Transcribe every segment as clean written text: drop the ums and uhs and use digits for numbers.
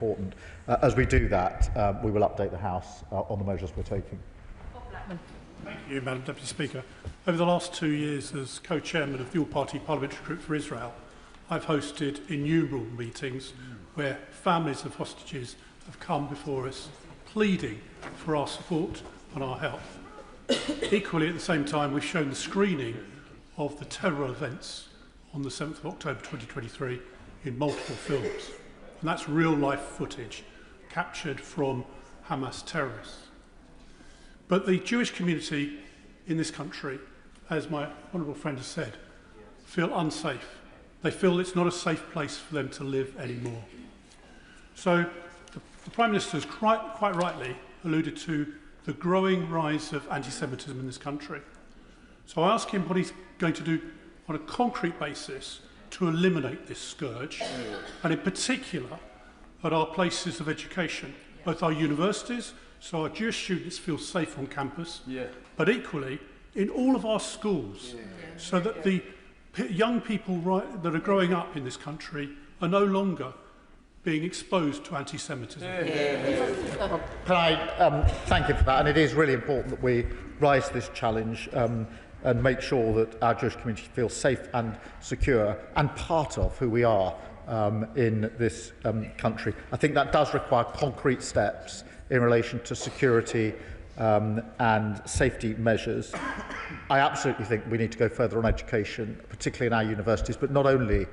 important. As we do that, we will update the House on the measures we're taking. Thank you, Madam Deputy Speaker. Over the last 2 years as co-chairman of the All-Party Parliamentary Group for Israel, I've hosted innumerable meetings where families of hostages have come before us pleading for our support and our help. Equally, at the same time, we've shown the screening of the terror events on the 7th of October 2023 in multiple films. And that's real-life footage captured from Hamas terrorists. But the Jewish community in this country, as my honourable friend has said, feel unsafe. They feel it's not a safe place for them to live anymore. So the Prime Minister has quite rightly alluded to the growing rise of anti-Semitism in this country. So I ask him what he's going to do on a concrete basis to eliminate this scourge, and in particular at our places of education, both our universities, so our Jewish students feel safe on campus, but equally in all of our schools, so that the young people that are growing up in this country are no longer being exposed to anti-Semitism. Well, can I thank you for that? And it is really important that we rise to this challenge and make sure that our Jewish community feels safe and secure and part of who we are in this country. I think that does require concrete steps in relation to security and safety measures. I absolutely think we need to go further on education, particularly in our universities, but not only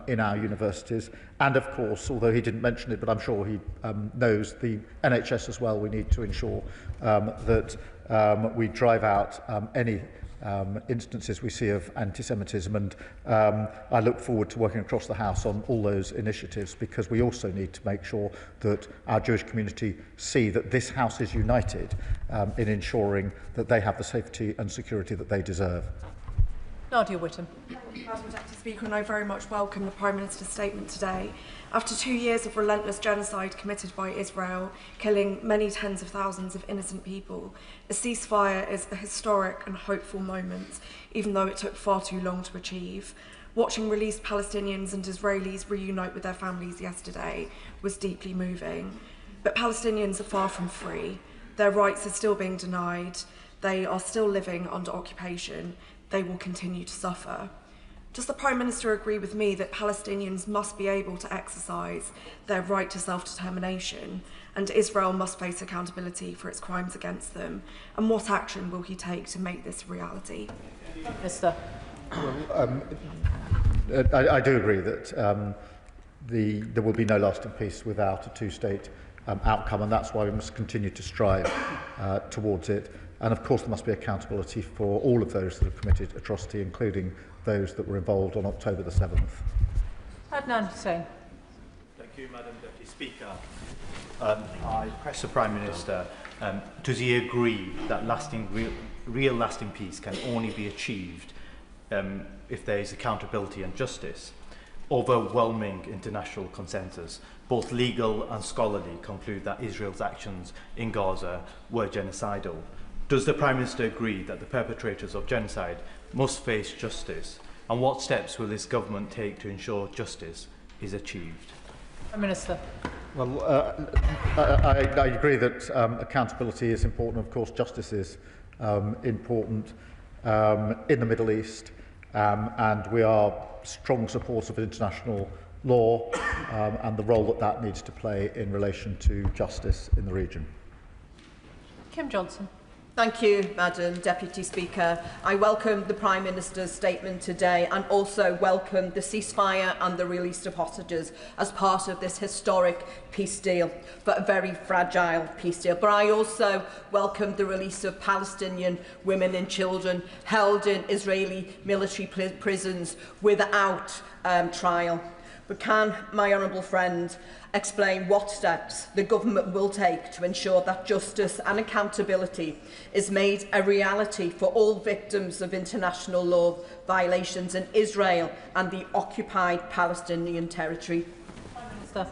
in our universities. And of course, although he didn't mention it, but I'm sure he knows, the NHS as well, we need to ensure that we drive out any instances we see of anti-Semitism, and I look forward to working across the House on all those initiatives, because we also need to make sure that our Jewish community see that this House is united in ensuring that they have the safety and security that they deserve. Nadia Whittam. Madam Deputy Speaker, and I very much welcome the Prime Minister's statement today. After 2 years of relentless genocide committed by Israel, killing many tens of thousands of innocent people, a ceasefire is a historic and hopeful moment, even though it took far too long to achieve. Watching released Palestinians and Israelis reunite with their families yesterday was deeply moving. But Palestinians are far from free. Their rights are still being denied. They are still living under occupation. They will continue to suffer. Does the Prime Minister agree with me that Palestinians must be able to exercise their right to self-determination, and Israel must face accountability for its crimes against them? And what action will he take to make this a reality? Minister. I do agree that there will be no lasting peace without a two-state outcome, and that's why we must continue to strive towards it. And of course there must be accountability for all of those that have committed atrocity, including those that were involved on October the 7th. Adnan Hussain. Thank you, Madam Deputy Speaker. I press the Prime Minister, does he agree that real lasting peace can only be achieved if there is accountability and justice? Overwhelming international consensus, both legal and scholarly, conclude that Israel's actions in Gaza were genocidal. Does the Prime Minister agree that the perpetrators of genocide must face justice? And what steps will this government take to ensure justice is achieved? Prime Minister. Well, I agree that accountability is important. Of course, justice is important in the Middle East, and we are strong supporters of international law and the role that that needs to play in relation to justice in the region. Kim Johnson. Thank you, Madam Deputy Speaker. I welcome the Prime Minister's statement today and also welcome the ceasefire and the release of hostages as part of this historic peace deal, but a very fragile peace deal. But I also welcome the release of Palestinian women and children held in Israeli military prisons without trial. But can my honourable friend explain what steps the government will take to ensure that justice and accountability is made a reality for all victims of international law violations in Israel and the occupied Palestinian territory? Prime Minister.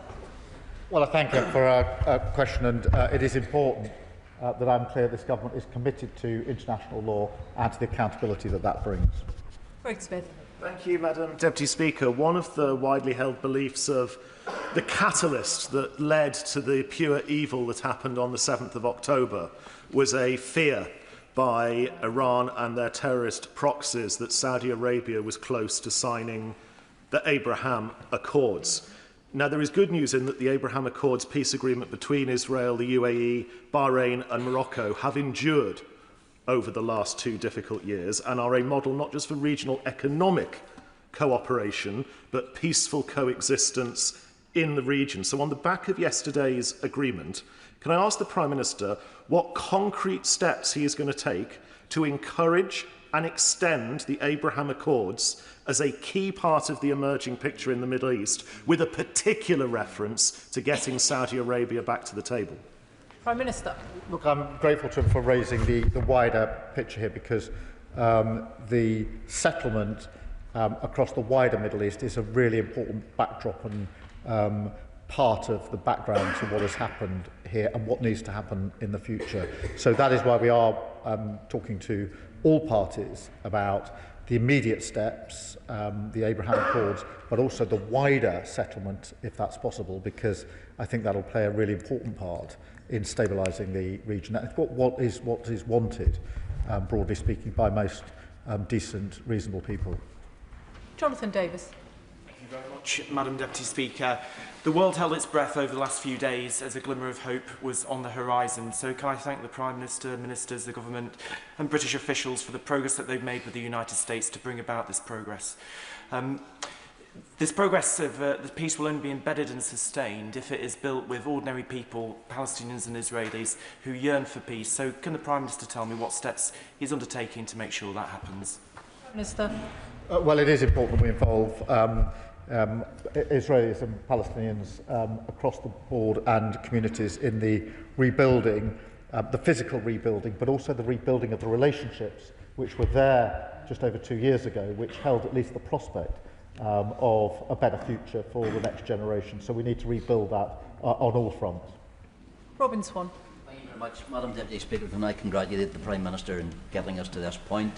Well, I thank you for a question, and it is important that I'm clear this government is committed to international law and to the accountability that that brings. Greg Smith. Thank you, Madam Deputy Speaker. One of the widely held beliefs of the catalyst that led to the pure evil that happened on the 7th of October was a fear by Iran and their terrorist proxies that Saudi Arabia was close to signing the Abraham Accords. Now, there is good news in that the Abraham Accords peace agreement between Israel, the UAE, Bahrain and Morocco have endured over the last 2 difficult years and are a model not just for regional economic cooperation, but peaceful coexistence in the region. So on the back of yesterday's agreement, can I ask the Prime Minister what concrete steps he is going to take to encourage and extend the Abraham Accords as a key part of the emerging picture in the Middle East, with a particular reference to getting Saudi Arabia back to the table? Prime Minister. Look, I'm grateful to him for raising the wider picture here, because the settlement across the wider Middle East is a really important backdrop and part of the background to what has happened here and what needs to happen in the future. So that is why we are talking to all parties about the immediate steps, the Abraham Accords, but also the wider settlement, if that's possible, because I think that will play a really important part in stabilising the region. That's what is wanted, broadly speaking, by most decent, reasonable people. Jonathan Davis. Thank you very much, Madam Deputy Speaker. The world held its breath over the last few days as a glimmer of hope was on the horizon. So can I thank the Prime Minister, Ministers, the Government and British officials for the progress that they've made with the United States to bring about this progress. This progress of the peace will only be embedded and sustained if it is built with ordinary people, Palestinians and Israelis, who yearn for peace. So can the Prime Minister tell me what steps he's undertaking to make sure that happens? Prime Minister. Well, it is important we involve Israelis and Palestinians across the board and communities in the rebuilding, the physical rebuilding, but also the rebuilding of the relationships which were there just over 2 years ago, which held at least the prospect of a better future for the next generation. So we need to rebuild that on all fronts. Robin Swan. Thank you very much, Madam Deputy Speaker. Can I congratulate the Prime Minister in getting us to this point?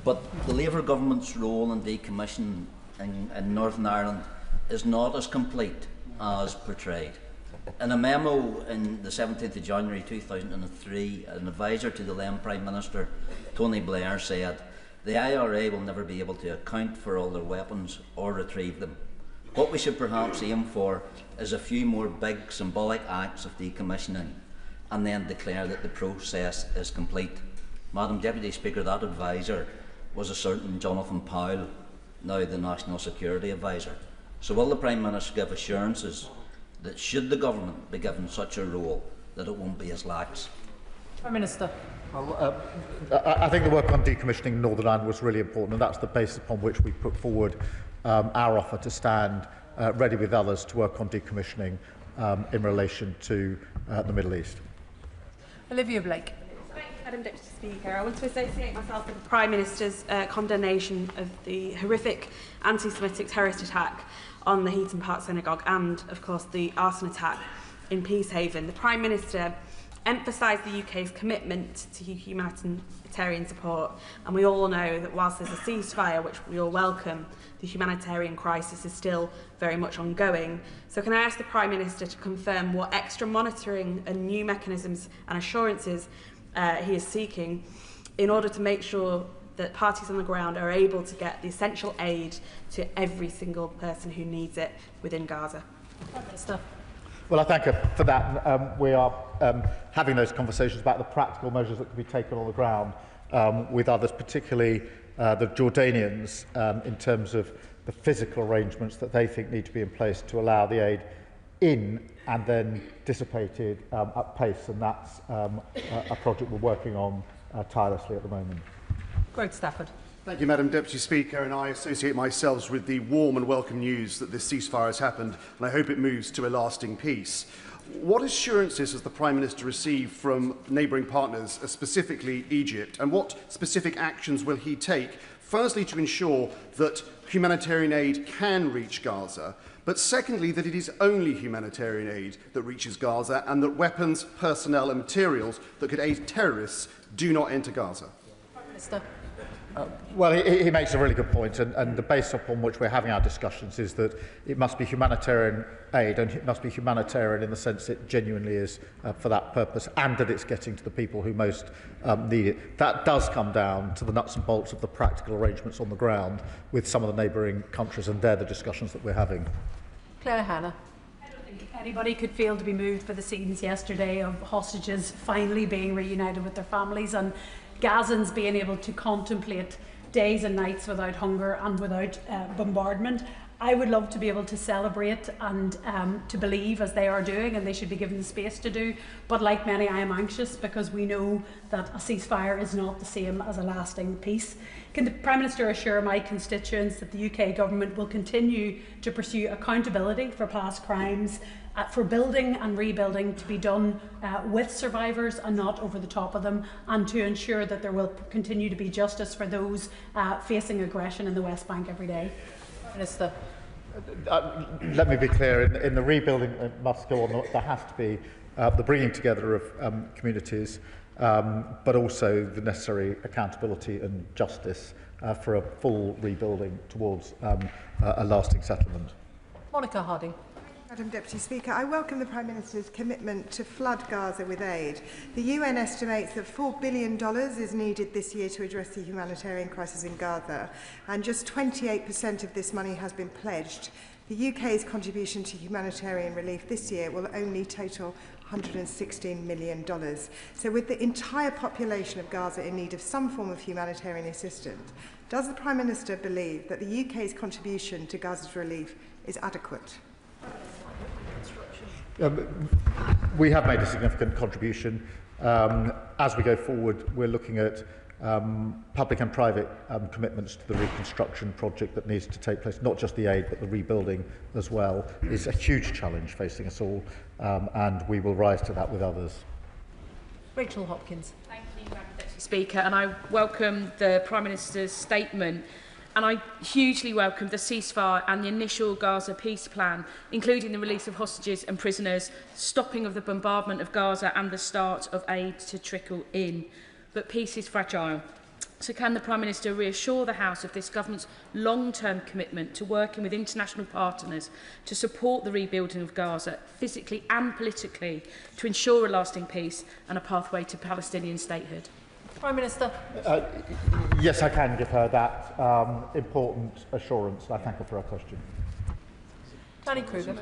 But the Labour government's role in decommissioning in Northern Ireland is not as complete as portrayed. In a memo in the 17th of January 2003, an advisor to the then Prime Minister, Tony Blair, said, "The IRA will never be able to account for all their weapons or retrieve them. What we should perhaps aim for is a few more big symbolic acts of decommissioning and then declare that the process is complete." Madam Deputy Speaker, that advisor was a certain Jonathan Powell, now the National Security Advisor. So will the Prime Minister give assurances that should the government be given such a role, that it won't be as lax? Prime Minister. Well, I think the work on decommissioning Northern Ireland was really important, and that's the basis upon which we put forward our offer to stand ready with others to work on decommissioning in relation to the Middle East. Olivia Blake. Thank you, Madam Deputy Speaker. I want to associate myself with the Prime Minister's condemnation of the horrific anti-Semitic terrorist attack on the Heaton Park Synagogue and, of course, the arson attack in Peacehaven. The Prime Minister emphasised the UK's commitment to humanitarian support, and we all know that whilst there's a ceasefire, which we all welcome, the humanitarian crisis is still very much ongoing. So can I ask the Prime Minister to confirm what extra monitoring and new mechanisms and assurances he is seeking in order to make sure that parties on the ground are able to get the essential aid to every single person who needs it within Gaza? Prime Minister. Well, I thank her for that. We are having those conversations about the practical measures that can be taken on the ground with others, particularly the Jordanians, in terms of the physical arrangements that they think need to be in place to allow the aid in and then dissipated at pace. And that's a project we're working on tirelessly at the moment. Greg Stafford. Thank you, Madam Deputy Speaker, and I associate myself with the warm and welcome news that this ceasefire has happened, and I hope it moves to a lasting peace. What assurances has the Prime Minister received from neighbouring partners, specifically Egypt, and what specific actions will he take, firstly to ensure that humanitarian aid can reach Gaza, but secondly that it is only humanitarian aid that reaches Gaza and that weapons, personnel and materials that could aid terrorists do not enter Gaza? Prime Minister. Well, he makes a really good point, and the base upon which we're having our discussions is that it must be humanitarian aid, and it must be humanitarian in the sense it genuinely is for that purpose, and that it's getting to the people who most need it. That does come down to the nuts and bolts of the practical arrangements on the ground with some of the neighbouring countries, and they're the discussions that we're having. Claire Hannah. Anybody could feel to be moved by the scenes yesterday of hostages finally being reunited with their families and Gazans being able to contemplate days and nights without hunger and without bombardment. I would love to be able to celebrate and to believe as they are doing, and they should be given the space to do. But like many, I am anxious because we know that a ceasefire is not the same as a lasting peace. Can the Prime Minister assure my constituents that the UK Government will continue to pursue accountability for past crimes, for building and rebuilding to be done with survivors and not over the top of them, and to ensure that there will continue to be justice for those facing aggression in the West Bank every day? Minister. Let me be clear, in the rebuilding that must go on, there has to be the bringing together of communities, but also the necessary accountability and justice for a full rebuilding towards a lasting settlement. Monica Harding. Madam Deputy Speaker, I welcome the Prime Minister's commitment to flood Gaza with aid. The UN estimates that $4 billion is needed this year to address the humanitarian crisis in Gaza, and just 28% of this money has been pledged. The UK's contribution to humanitarian relief this year will only total $116 million. So with the entire population of Gaza in need of some form of humanitarian assistance, does the Prime Minister believe that the UK's contribution to Gaza's relief is adequate? We have made a significant contribution. As we go forward, we're looking at public and private commitments to the reconstruction project that needs to take place. Not just the aid, but the rebuilding as well is a huge challenge facing us all, and we will rise to that with others. Rachel Hopkins. Thank you, Madam Deputy Speaker, and I welcome the Prime Minister's statement. And I hugely welcome the ceasefire and the initial Gaza peace plan, including the release of hostages and prisoners, stopping of the bombardment of Gaza and the start of aid to trickle in. But peace is fragile. So can the Prime Minister reassure the House of this government's long-term commitment to working with international partners to support the rebuilding of Gaza, physically and politically, to ensure a lasting peace and a pathway to Palestinian statehood? Prime Minister. Yes, I can give her that important assurance. I thank her for her question. Danny Kruger.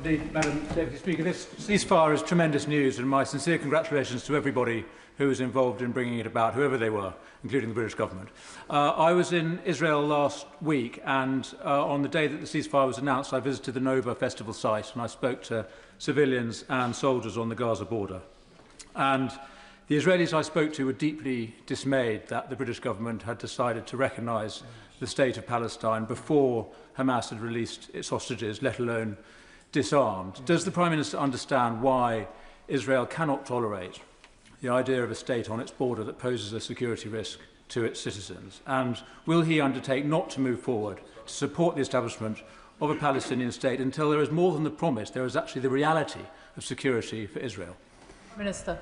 Indeed, Madam Deputy Speaker, this ceasefire is tremendous news, and my sincere congratulations to everybody who was involved in bringing it about, whoever they were, including the British government. I was in Israel last week, and on the day that the ceasefire was announced, I visited the Nova festival site, and I spoke to civilians and soldiers on the Gaza border. And the Israelis I spoke to were deeply dismayed that the British government had decided to recognise the state of Palestine before Hamas had released its hostages, let alone disarmed. Does the Prime Minister understand why Israel cannot tolerate the idea of a state on its border that poses a security risk to its citizens? And will he undertake not to move forward to support the establishment of a Palestinian state until there is more than the promise, there is actually the reality of security for Israel? Minister.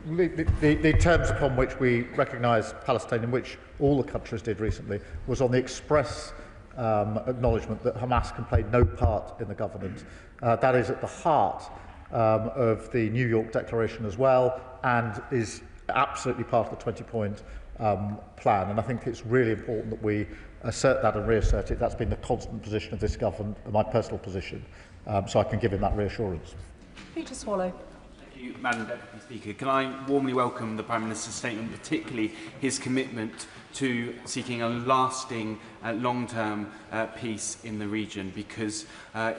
The terms upon which we recognise Palestine, in which all the countries did recently, was on the express acknowledgement that Hamas can play no part in the government. That is at the heart of the New York Declaration as well, and is absolutely part of the 20-point plan. And I think it's really important that we assert that and reassert it. That's been the constant position of this government, and my personal position, so I can give him that reassurance. Peter Swallow. Thank you, Madam Deputy Speaker. Can I warmly welcome the Prime Minister's statement, particularly his commitment to seeking a lasting, long-term peace in the region, because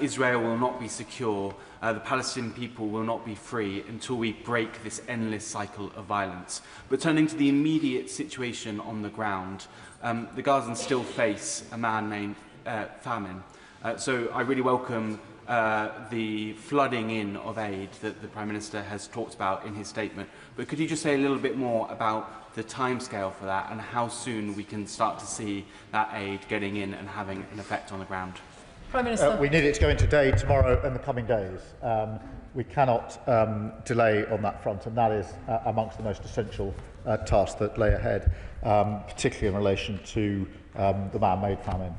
Israel will not be secure, the Palestinian people will not be free until we break this endless cycle of violence. But turning to the immediate situation on the ground, the Gazans still face a man-made famine. So I really welcome the flooding in of aid that the Prime Minister has talked about in his statement. But could you just say a little bit more about the timescale for that and how soon we can start to see that aid getting in and having an effect on the ground? Prime Minister. We need it to go in today, tomorrow and the coming days. we cannot delay on that front, and that is amongst the most essential tasks that lay ahead, particularly in relation to the man-made famine.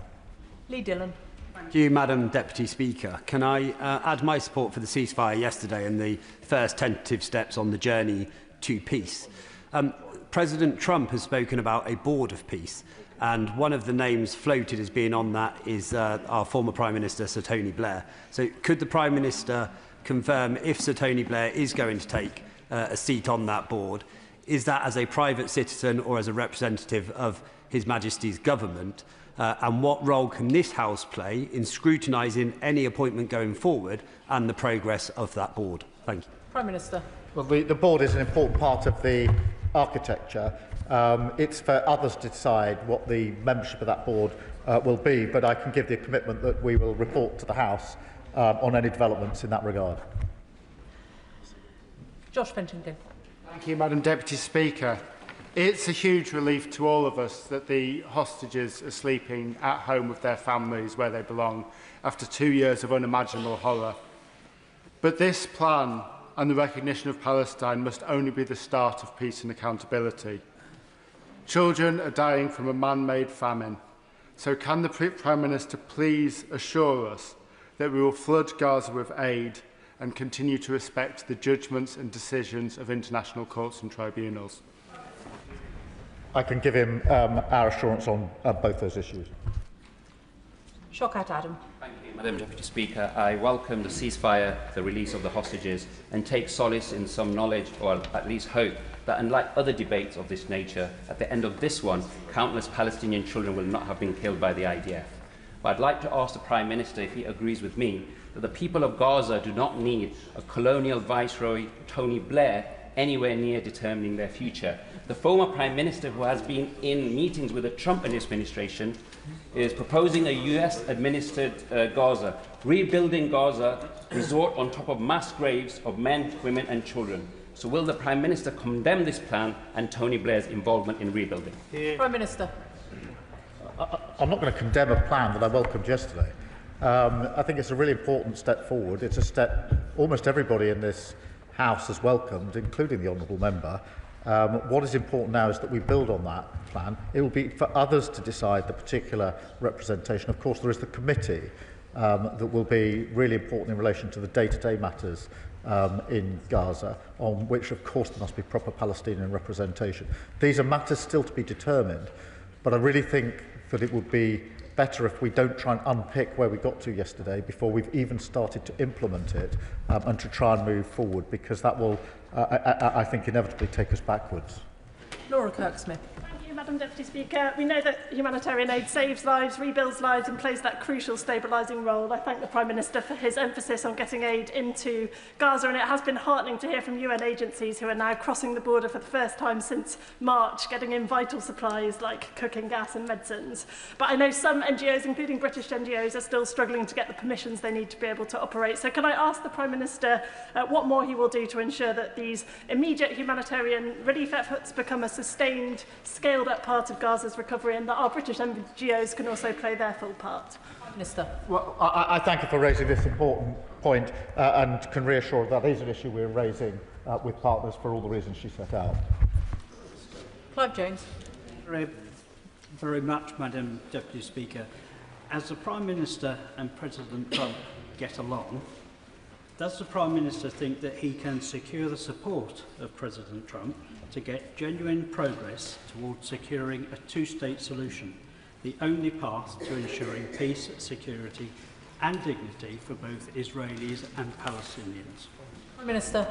Lee Dillon. Thank you, Madam Deputy Speaker. Can I add my support for the ceasefire yesterday and the first tentative steps on the journey to peace? President Trump has spoken about a board of peace, and one of the names floated as being on that is our former Prime Minister, Sir Tony Blair. So could the Prime Minister confirm if Sir Tony Blair is going to take a seat on that board? Is that as a private citizen or as a representative of His Majesty's government? And what role can this House play in scrutinising any appointment going forward and the progress of that board? Thank you. Prime Minister. Well, the board is an important part of the architecture. It's for others to decide what the membership of that board will be, but I can give the commitment that we will report to the House on any developments in that regard. Josh Fentington. Thank you, Madam Deputy Speaker. It's a huge relief to all of us that the hostages are sleeping at home with their families where they belong after 2 years of unimaginable horror. But this plan and the recognition of Palestine must only be the start of peace and accountability. Children are dying from a man-made famine. So can the Prime Minister please assure us that we will flood Gaza with aid and continue to respect the judgments and decisions of international courts and tribunals? I can give him our assurance on both those issues. Shawkat Adam. Thank you, Madam Deputy Speaker. I welcome the ceasefire, the release of the hostages, and take solace in some knowledge, or at least hope, that unlike other debates of this nature, at the end of this one, countless Palestinian children will not have been killed by the IDF. But I'd like to ask the Prime Minister if he agrees with me that the people of Gaza do not need a colonial viceroy, Tony Blair, anywhere near determining their future. The former Prime Minister, who has been in meetings with the Trump administration, is proposing a US-administered Gaza, rebuilding Gaza resort on top of mass graves of men, women and children. So will the Prime Minister condemn this plan and Tony Blair's involvement in rebuilding? Prime Minister. I'm not going to condemn a plan that I welcomed yesterday. I think it's a really important step forward. It's a step almost everybody in this House has welcomed, including the Honourable Member. What is important now is that we build on that plan. It will be for others to decide the particular representation. Of course, there is the committee that will be really important in relation to the day-to-day matters in Gaza, on which, of course, there must be proper Palestinian representation. These are matters still to be determined, but I really think that it would be better if we don't try and unpick where we got to yesterday before we've even started to implement it, and to try and move forward, because that will, I think, inevitably take us backwards. Laura Kirk-Smith. Thank you, Madam Deputy Speaker. We know that humanitarian aid saves lives, rebuilds lives and plays that crucial stabilising role. I thank the Prime Minister for his emphasis on getting aid into Gaza, and it has been heartening to hear from UN agencies who are now crossing the border for the first time since March, getting in vital supplies like cooking gas and medicines. But I know some NGOs, including British NGOs, are still struggling to get the permissions they need to be able to operate. So can I ask the Prime Minister what more he will do to ensure that these immediate humanitarian relief efforts become a sustained, scaled-up part of Gaza's recovery, and that our British NGOs can also play their full part? Minister. Well, I thank you for raising this important point, and can reassure that is an issue we're raising with partners for all the reasons she set out. Clive Jones. Very much, Madam Deputy Speaker. As the Prime Minister and President Trump get along, does the Prime Minister think that he can secure the support of President Trump to get genuine progress towards securing a two-state solution, the only path to ensuring peace, security and dignity for both Israelis and Palestinians? Prime Minister.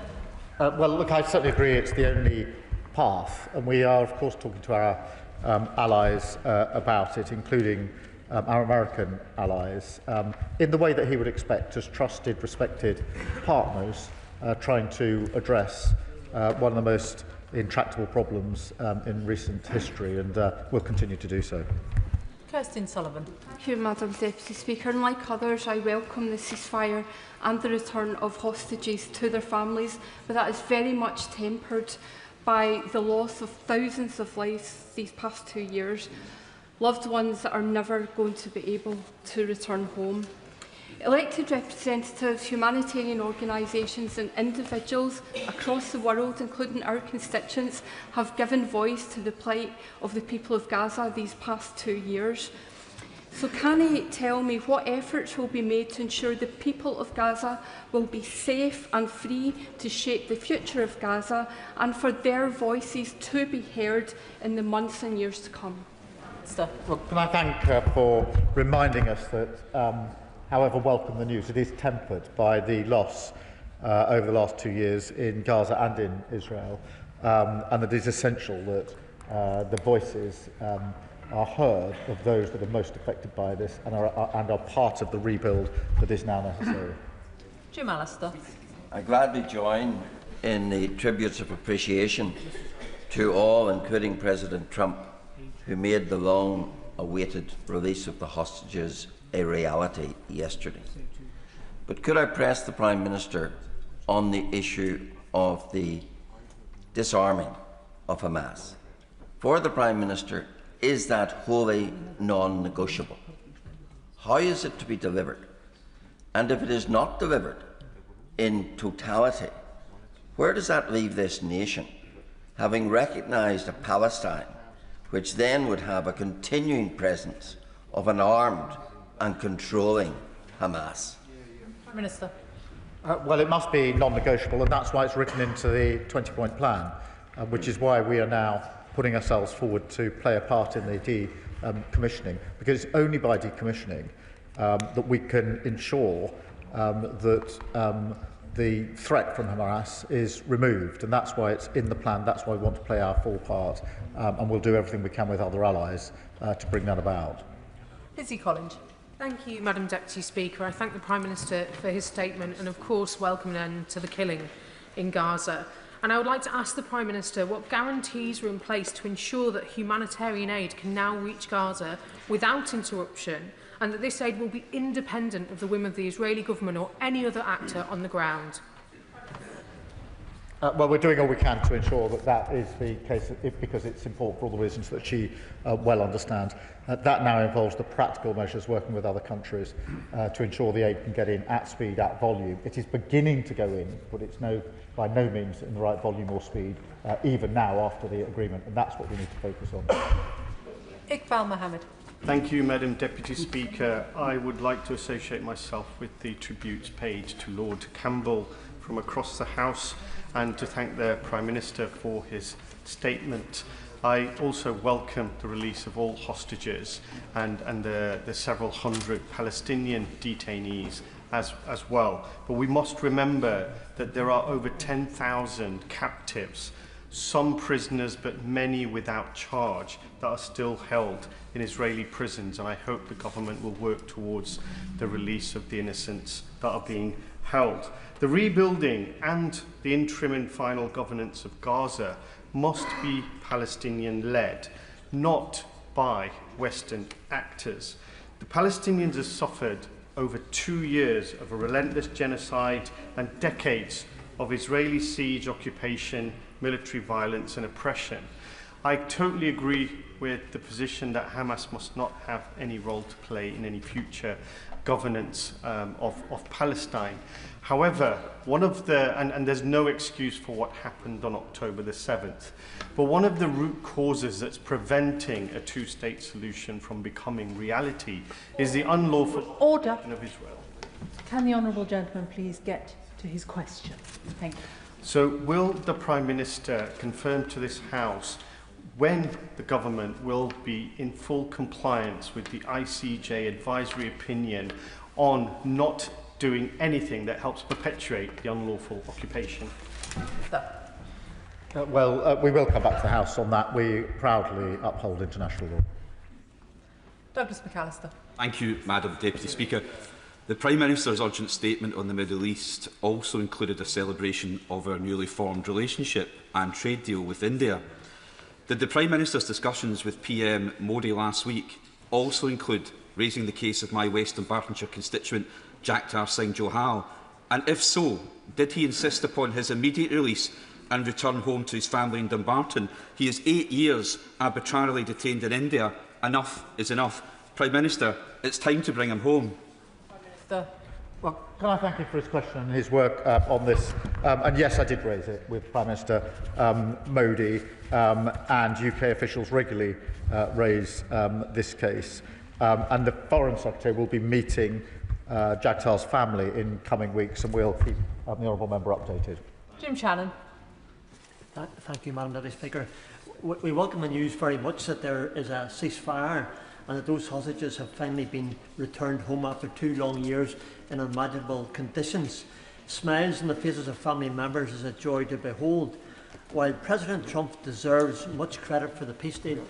Well, look, I certainly agree it's the only path, and we are, of course, talking to our allies about it, including our American allies, in the way that he would expect as trusted, respected partners trying to address one of the most intractable problems in recent history, and will continue to do so. Kirsten Sullivan. Thank you, Madam Deputy Speaker. And like others, I welcome the ceasefire and the return of hostages to their families, but that is very much tempered by the loss of thousands of lives these past 2 years, loved ones that are never going to be able to return home. Elected representatives, humanitarian organisations and individuals across the world, including our constituents, have given voice to the plight of the people of Gaza these past 2 years. So can he tell me what efforts will be made to ensure the people of Gaza will be safe and free to shape the future of Gaza, and for their voices to be heard in the months and years to come? Well, can I thank her for reminding us that, however welcome the news, it is tempered by the loss over the last 2 years in Gaza and in Israel, and it is essential that the voices are heard of those that are most affected by this and are part of the rebuild that is now necessary. Jim Allister. I gladly join in the tributes of appreciation to all, including President Trump, who made the long-awaited release of the hostages a reality yesterday. But could I press the Prime Minister on the issue of the disarming of Hamas? For the Prime Minister, is that wholly non-negotiable? How is it to be delivered? And if it is not delivered in totality, where does that leave this nation, having recognised a Palestine which then would have a continuing presence of an armed and controlling Hamas? Prime Minister. Well, it must be non-negotiable, and that's why it's written into the 20-point plan, which is why we are now putting ourselves forward to play a part in the decommissioning, because it's only by decommissioning that we can ensure that the threat from Hamas is removed, and that's why it's in the plan. That's why we want to play our full part, and we'll do everything we can with other allies to bring that about. Lizzie Collins. Thank you, Madam Deputy Speaker. I thank the Prime Minister for his statement and, of course, welcome an end to the killing in Gaza. And I would like to ask the Prime Minister what guarantees are in place to ensure that humanitarian aid can now reach Gaza without interruption, and that this aid will be independent of the whim of the Israeli government or any other actor on the ground. Well, we're doing all we can to ensure that that is the case, because it's important for all the reasons that she well understands. That now involves the practical measures, working with other countries to ensure the aid can get in at speed, at volume. It is beginning to go in, but it's by no means in the right volume or speed, even now after the agreement, and that's what we need to focus on. Iqbal Mohammed. Thank you, Madam Deputy Speaker. I would like to associate myself with the tributes paid to Lord Campbell from across the House, and to thank the Prime Minister for his statement. I also welcome the release of all hostages and the several hundred Palestinian detainees as well. But we must remember that there are over 10,000 captives, some prisoners but many without charge, that are still held in Israeli prisons, and I hope the government will work towards the release of the innocents that are being held. The rebuilding and the interim and final governance of Gaza must be Palestinian-led, not by Western actors. The Palestinians have suffered over 2 years of a relentless genocide and decades of Israeli siege, occupation, military violence and oppression. I totally agree with the position that Hamas must not have any role to play in any future governance of Palestine. However, one of the, and there's no excuse for what happened on October the 7th, but one of the root causes that's preventing a two-state solution from becoming reality is the unlawful occupation of Israel. Can the honourable gentleman please get to his question? Thank you. So will the Prime Minister confirm to this House when the government will be in full compliance with the ICJ advisory opinion on not doing anything that helps perpetuate the unlawful occupation? We will come back to the House on that. We proudly uphold international law. Douglas McAllister. Thank you, Madam Deputy Speaker. The Prime Minister's urgent statement on the Middle East also included a celebration of our newly formed relationship and trade deal with India. Did the Prime Minister's discussions with PM Modi last week also include raising the case of my West Dunbartonshire constituent Jacktar Singh Johal? And if so, did he insist upon his immediate release and return home to his family in Dumbarton? He is 8 years arbitrarily detained in India. Enough is enough. Prime Minister, it's time to bring him home. Well, can I thank him for his question and his work on this? And yes, I did raise it with Prime Minister Modi, and UK officials regularly raise this case. And the Foreign Secretary will be meeting Jagtar's family in coming weeks, and we'll keep the honourable member updated. Jim Shannon. Thank you, Madam Deputy Speaker. We welcome the news very much that there is a ceasefire and that those hostages have finally been returned home after 2 long years in unimaginable conditions. Smiles on the faces of family members is a joy to behold. While President Trump deserves much credit for the peace deal,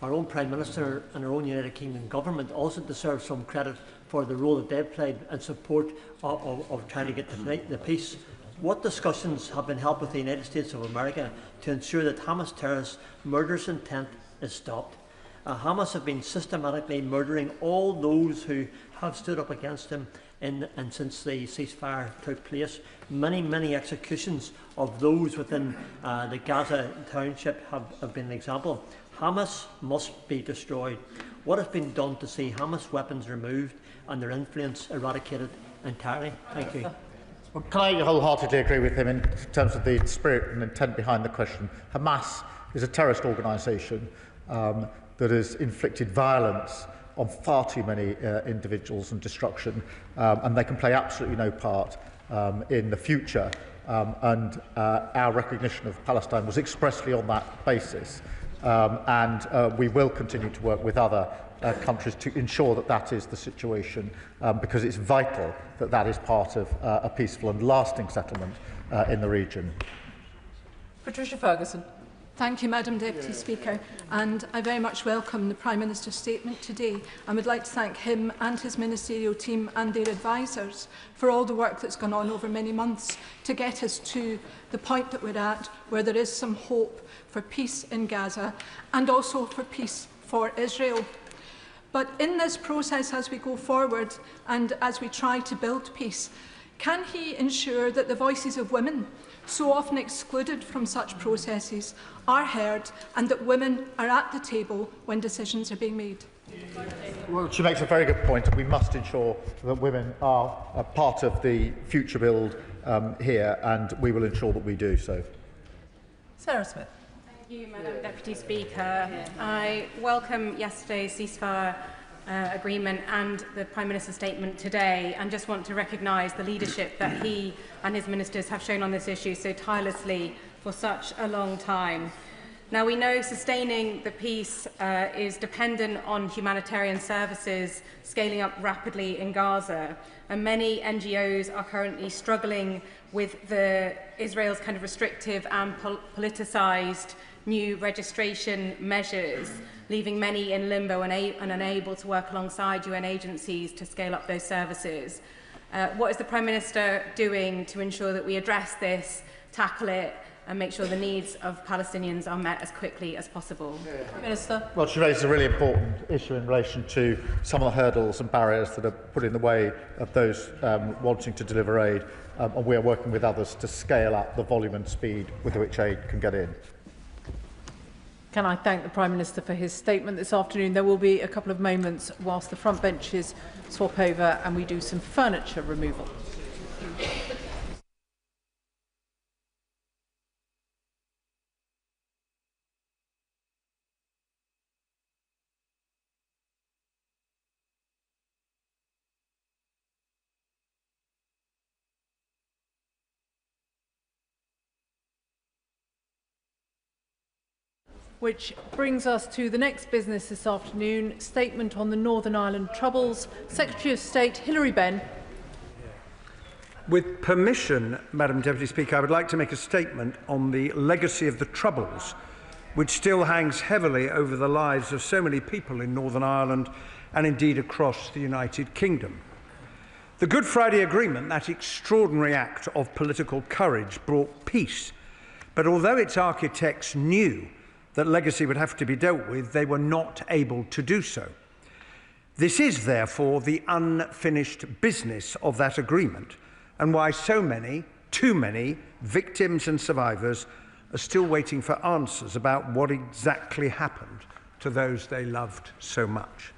our own Prime Minister and our own United Kingdom government also deserve some credit for the role that they've played in support of trying to get the peace. What discussions have been held with the United States of America to ensure that Hamas terrorists' murderous intent is stopped? Hamas have been systematically murdering all those who have stood up against them and since the ceasefire took place. Many executions of those within the Gaza township have been an example. Hamas must be destroyed. What has been done to see Hamas weapons removed and their influence eradicated entirely? Thank you. Well, can I wholeheartedly agree with him in terms of the spirit and intent behind the question? Hamas is a terrorist organisation that has inflicted violence on far too many individuals and destruction, and they can play absolutely no part in the future. And our recognition of Palestine was expressly on that basis. And we will continue to work with other countries to ensure that that is the situation, because it's vital that that is part of a peaceful and lasting settlement in the region. Patricia Ferguson. Thank you, Madam Deputy Speaker, and I very much welcome the Prime Minister's statement today and would like to thank him and his ministerial team and their advisers for all the work that's gone on over many months to get us to the point that we're at, where there is some hope for peace in Gaza and also for peace for Israel. But in this process, as we go forward and as we try to build peace, can he ensure that the voices of women, so often excluded from such processes, are heard and that women are at the table when decisions are being made? Well, she makes a very good point. We must ensure that women are a part of the future build here, and we will ensure that we do so. Sarah Smith. Thank you, Madam Deputy Speaker. I welcome yesterday's ceasefire agreement and the Prime Minister's statement today, and just want to recognise the leadership that he and his ministers have shown on this issue so tirelessly for such a long time. Now, we know sustaining the peace is dependent on humanitarian services scaling up rapidly in Gaza, and many NGOs are currently struggling with Israel's kind of restrictive and politicised new registration measures, leaving many in limbo and unable to work alongside UN agencies to scale up those services. What is the Prime Minister doing to ensure that we address this, tackle it, and make sure the needs of Palestinians are met as quickly as possible? Minister. Well, she raises a really important issue in relation to some of the hurdles and barriers that are put in the way of those wanting to deliver aid, and we are working with others to scale up the volume and speed with which aid can get in. Can I thank the Prime Minister for his statement this afternoon? There will be a couple of moments whilst the front benches swap over and we do some furniture removal. Which brings us to the next business this afternoon, statement on the Northern Ireland Troubles. Secretary of State Hilary Benn. With permission, Madam Deputy Speaker, I would like to make a statement on the legacy of the Troubles, which still hangs heavily over the lives of so many people in Northern Ireland and indeed across the United Kingdom. The Good Friday Agreement, that extraordinary act of political courage, brought peace, but although its architects knew that legacy would have to be dealt with, they were not able to do so. This is, therefore, the unfinished business of that agreement, and why so many, too many, victims and survivors are still waiting for answers about what exactly happened to those they loved so much.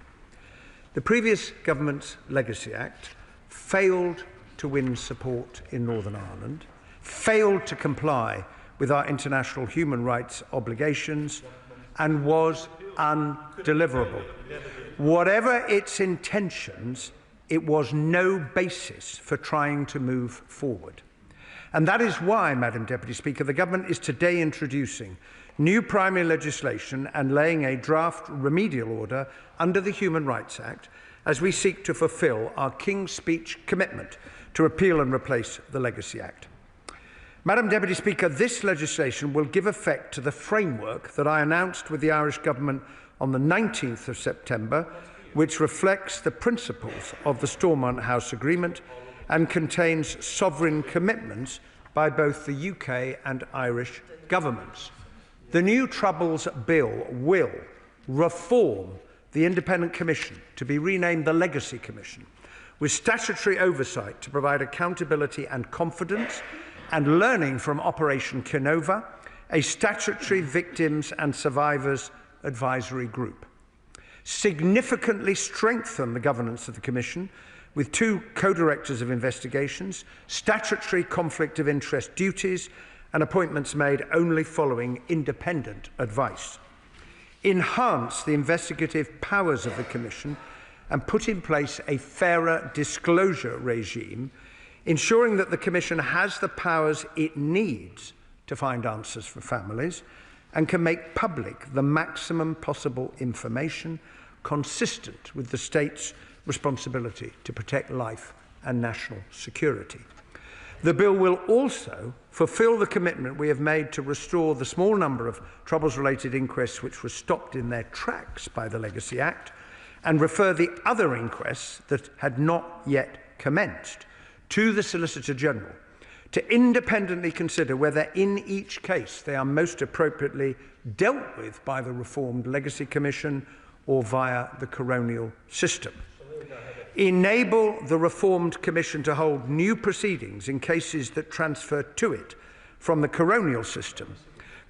The previous government's Legacy Act failed to win support in Northern Ireland, failed to comply with our international human rights obligations, and was undeliverable. Whatever its intentions, it was no basis for trying to move forward. And that is why, Madam Deputy Speaker, the Government is today introducing new primary legislation and laying a draft remedial order under the Human Rights Act as we seek to fulfil our King's Speech commitment to repeal and replace the Legacy Act. Madam Deputy Speaker, this legislation will give effect to the framework that I announced with the Irish Government on the 19th of September, which reflects the principles of the Stormont House Agreement and contains sovereign commitments by both the UK and Irish governments. The new Troubles Bill will reform the Independent Commission to be renamed the Legacy Commission, with statutory oversight to provide accountability and confidence, and learning from Operation Canova, a statutory victims and survivors advisory group. Significantly strengthen the governance of the Commission with 2 co-directors of investigations, statutory conflict of interest duties, and appointments made only following independent advice. Enhance the investigative powers of the Commission and put in place a fairer disclosure regime, ensuring that the Commission has the powers it needs to find answers for families and can make public the maximum possible information consistent with the state's responsibility to protect life and national security. The bill will also fulfil the commitment we have made to restore the small number of Troubles-related inquests which were stopped in their tracks by the Legacy Act, and refer the other inquests that had not yet commenced to the Solicitor General to independently consider whether in each case they are most appropriately dealt with by the reformed Legacy Commission or via the coronial system. Enable the reformed Commission to hold new proceedings in cases that transfer to it from the coronial system.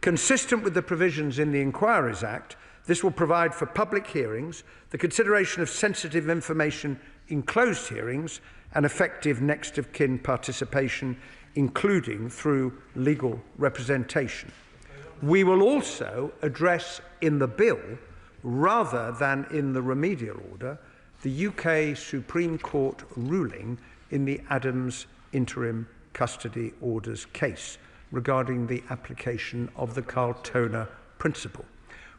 Consistent with the provisions in the Inquiries Act, this will provide for public hearings, the consideration of sensitive information in closed hearings, and effective next of kin participation, including through legal representation. We will also address in the bill, rather than in the remedial order, the UK Supreme Court ruling in the Adams interim custody orders case regarding the application of the Carltona principle.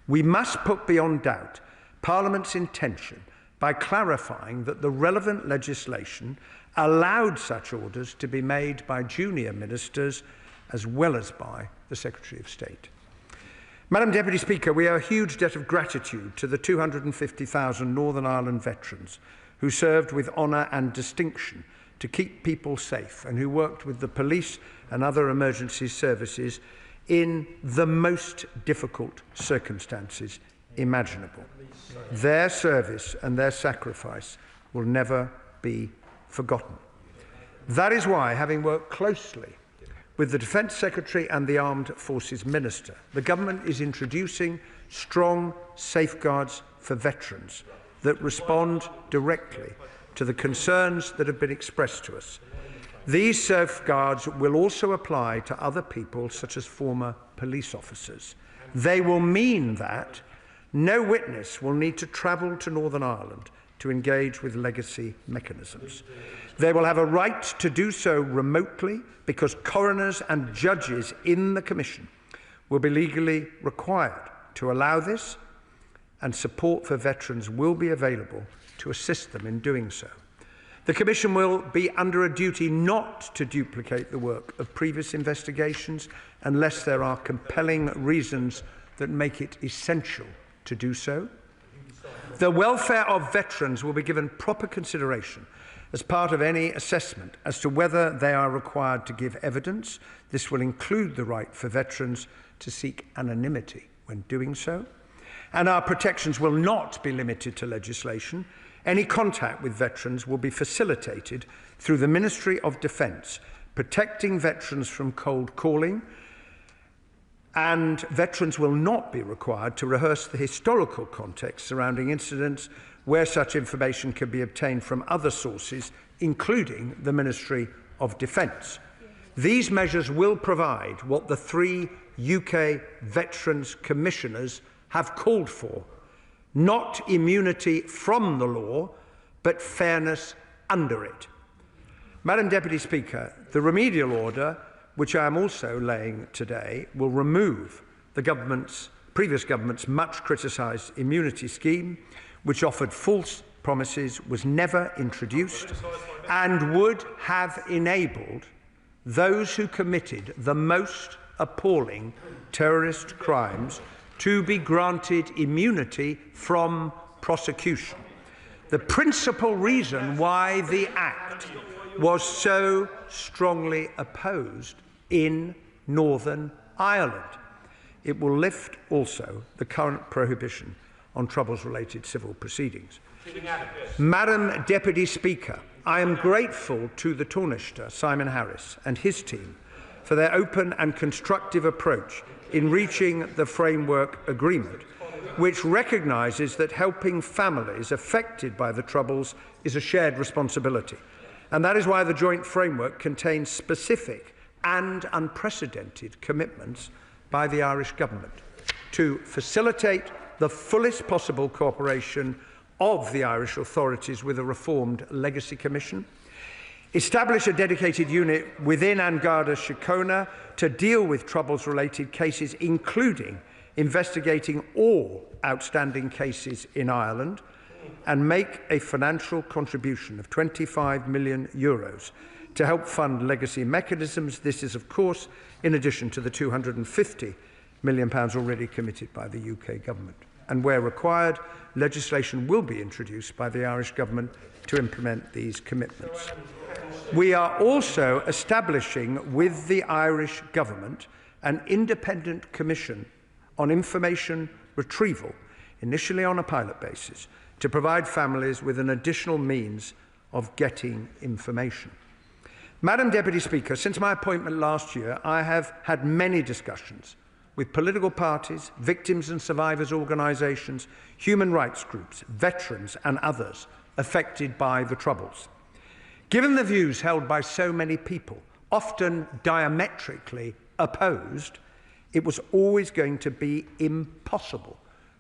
We must put beyond doubt Parliament's intention by clarifying that the relevant legislation allowed such orders to be made by junior ministers as well as by the Secretary of State. Madam Deputy Speaker, we owe a huge debt of gratitude to the 250,000 Northern Ireland veterans who served with honour and distinction to keep people safe and who worked with the police and other emergency services in the most difficult circumstances imaginable. Their service and their sacrifice will never be forgotten. That is why, having worked closely with the Defence Secretary and the Armed Forces Minister, the Government is introducing strong safeguards for veterans that respond directly to the concerns that have been expressed to us. These safeguards will also apply to other people, such as former police officers. They will mean that no witness will need to travel to Northern Ireland to engage with legacy mechanisms. They will have a right to do so remotely because coroners and judges in the Commission will be legally required to allow this, and support for veterans will be available to assist them in doing so. The Commission will be under a duty not to duplicate the work of previous investigations unless there are compelling reasons that make it essential to do so. The welfare of veterans will be given proper consideration as part of any assessment as to whether they are required to give evidence. This will include the right for veterans to seek anonymity when doing so. And our protections will not be limited to legislation. Any contact with veterans will be facilitated through the Ministry of Defence, protecting veterans from cold calling, and veterans will not be required to rehearse the historical context surrounding incidents where such information can be obtained from other sources, including the Ministry of Defence. These measures will provide what the 3 UK Veterans Commissioners have called for: not immunity from the law, but fairness under it. Madam Deputy Speaker, the remedial order, which I am also laying today, will remove the previous government's much criticised immunity scheme, which offered false promises, was never introduced, and would have enabled those who committed the most appalling terrorist crimes to be granted immunity from prosecution. The principal reason why the Act was so strongly opposed in Northern Ireland. It will lift also the current prohibition on troubles-related civil proceedings. Madam Deputy Speaker, I am grateful to the Taoiseach, Simon Harris, and his team for their open and constructive approach in reaching the framework agreement, which recognises that helping families affected by the Troubles is a shared responsibility. And that is why the joint framework contains specific and unprecedented commitments by the Irish Government to facilitate the fullest possible cooperation of the Irish authorities with a reformed Legacy Commission, establish a dedicated unit within An Garda Síochána to deal with Troubles-related cases, including investigating all outstanding cases in Ireland, and make a financial contribution of €25 million to help fund legacy mechanisms. This is, of course, in addition to the £250 million already committed by the UK Government. And where required, legislation will be introduced by the Irish Government to implement these commitments. We are also establishing with the Irish Government an independent commission on information retrieval, initially on a pilot basis, to provide families with an additional means of getting information. Madam Deputy Speaker, since my appointment last year, I have had many discussions with political parties, victims and survivors organisations, human rights groups, veterans and others affected by the Troubles. Given the views held by so many people, often diametrically opposed, it was always going to be impossible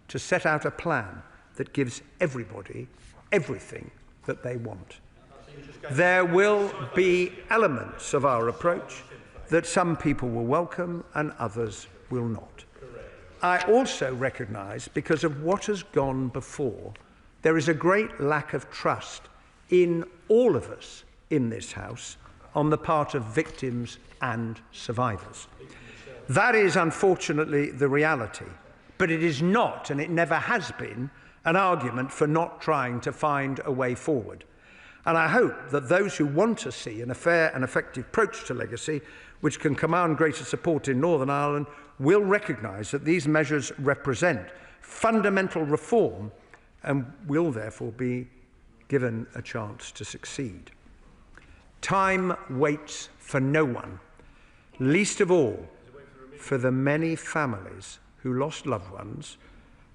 to set out a plan that gives everybody everything that they want. There will be elements of our approach that some people will welcome and others will not. I also recognise, because of what has gone before, there is a great lack of trust in all of us in this House on the part of victims and survivors. That is unfortunately the reality, but it is not, and it never has been, an argument for not trying to find a way forward. And I hope that those who want to see a fair and effective approach to legacy, which can command greater support in Northern Ireland, will recognise that these measures represent fundamental reform and will therefore be given a chance to succeed. Time waits for no one, least of all for the many families who lost loved ones,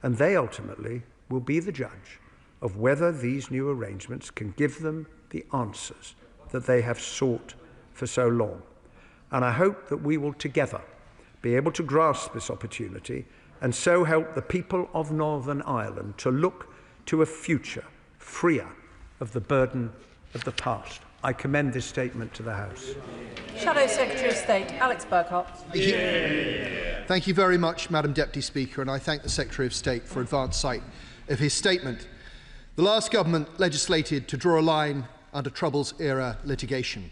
and they ultimately will be the judge of whether these new arrangements can give them the answers that they have sought for so long. And I hope that we will together be able to grasp this opportunity and so help the people of Northern Ireland to look to a future freer of the burden of the past. I commend this statement to the House. Shadow Secretary of State, Alex Burkhardt. Thank you very much, Madam Deputy Speaker, and I thank the Secretary of State for advance sight of his statement. The last government legislated to draw a line under Troubles-era litigation.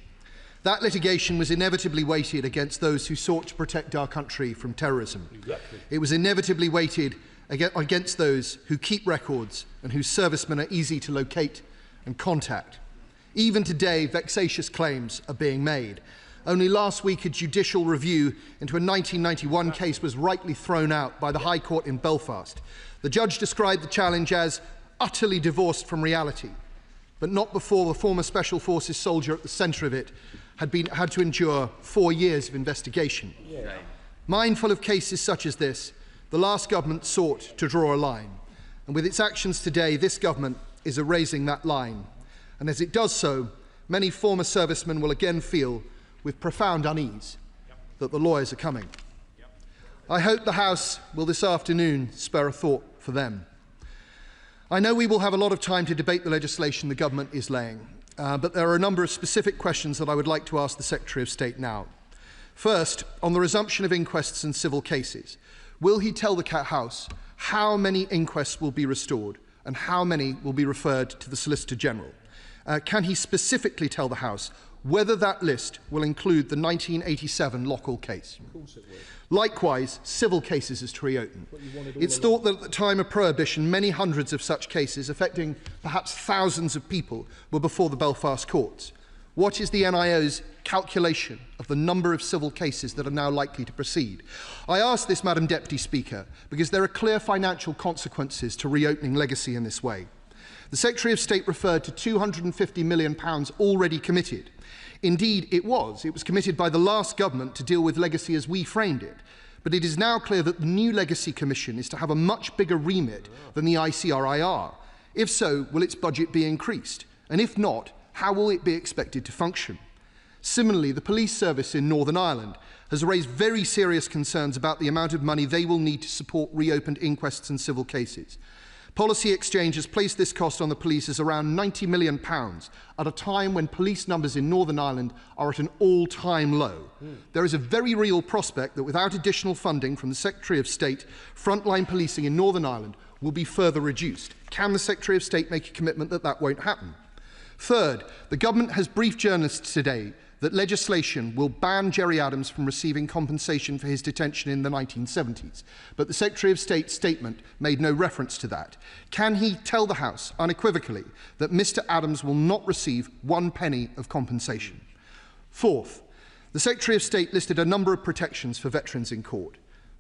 That litigation was inevitably weighted against those who sought to protect our country from terrorism. Exactly. It was inevitably weighted against those who keep records and whose servicemen are easy to locate and contact. Even today, vexatious claims are being made. Only last week, a judicial review into a 1991 case was rightly thrown out by the High Court in Belfast. The judge described the challenge as utterly divorced from reality, but not before the former Special Forces soldier at the centre of it had to endure 4 years of investigation. Yeah. Mindful of cases such as this, the last government sought to draw a line, and with its actions today, this government is erasing that line. And as it does so, many former servicemen will again feel with profound unease that the lawyers are coming. I hope the House will this afternoon spur a thought for them. I know we will have a lot of time to debate the legislation the government is laying, but there are a number of specific questions that I would like to ask the Secretary of State now. First, on the resumption of inquests and civil cases, will he tell the House how many inquests will be restored and how many will be referred to the Solicitor General? Can he specifically tell the House whether that list will include the 1987 Lockall case? Of course it will. Likewise, civil cases is to reopen. It's thought that at the time of prohibition, many hundreds of such cases, affecting perhaps thousands of people, were before the Belfast courts. What is the NIO's calculation of the number of civil cases that are now likely to proceed? I ask this, Madam Deputy Speaker, because there are clear financial consequences to reopening legacy in this way. The Secretary of State referred to £250 million already committed. Indeed, it was committed by the last government to deal with legacy as we framed it. But it is now clear that the new Legacy Commission is to have a much bigger remit than the ICRIR. If so, will its budget be increased? And if not, how will it be expected to function? Similarly, the police service in Northern Ireland has raised very serious concerns about the amount of money they will need to support reopened inquests and civil cases. Policy Exchange has placed this cost on the police as around £90 million at a time when police numbers in Northern Ireland are at an all-time low. There is a very real prospect that without additional funding from the Secretary of State, frontline policing in Northern Ireland will be further reduced. Can the Secretary of State make a commitment that that won't happen? Third, the government has briefed journalists today that legislation will ban Gerry Adams from receiving compensation for his detention in the 1970s. But the Secretary of State's statement made no reference to that. Can he tell the House unequivocally that Mr. Adams will not receive one penny of compensation? Fourth, the Secretary of State listed a number of protections for veterans in court.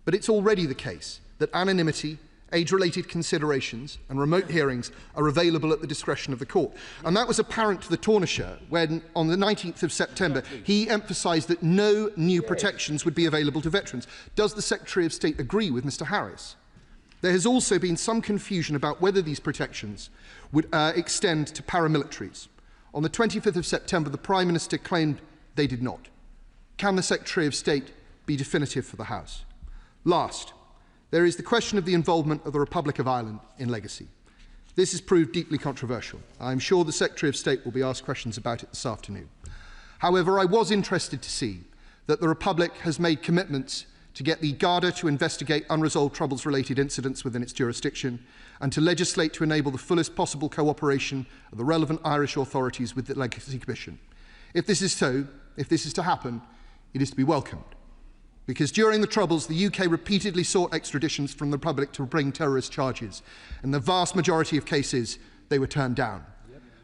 But it's already the case that anonymity, age-related considerations and remote hearings are available at the discretion of the court. And that was apparent to the Taoiseach when, on the 19th of September, he emphasised that no new protections would be available to veterans. Does the Secretary of State agree with Mr Harris? There has also been some confusion about whether these protections would extend to paramilitaries. On the 25th of September, the Prime Minister claimed they did not. Can the Secretary of State be definitive for the House? Last, there is the question of the involvement of the Republic of Ireland in legacy. This has proved deeply controversial. I am sure the Secretary of State will be asked questions about it this afternoon. However, I was interested to see that the Republic has made commitments to get the Garda to investigate unresolved Troubles-related incidents within its jurisdiction and to legislate to enable the fullest possible cooperation of the relevant Irish authorities with the Legacy Commission. If this is so, if this is to happen, it is to be welcomed. Because during the Troubles, the UK repeatedly sought extraditions from the Republic to bring terrorist charges. In the vast majority of cases, they were turned down.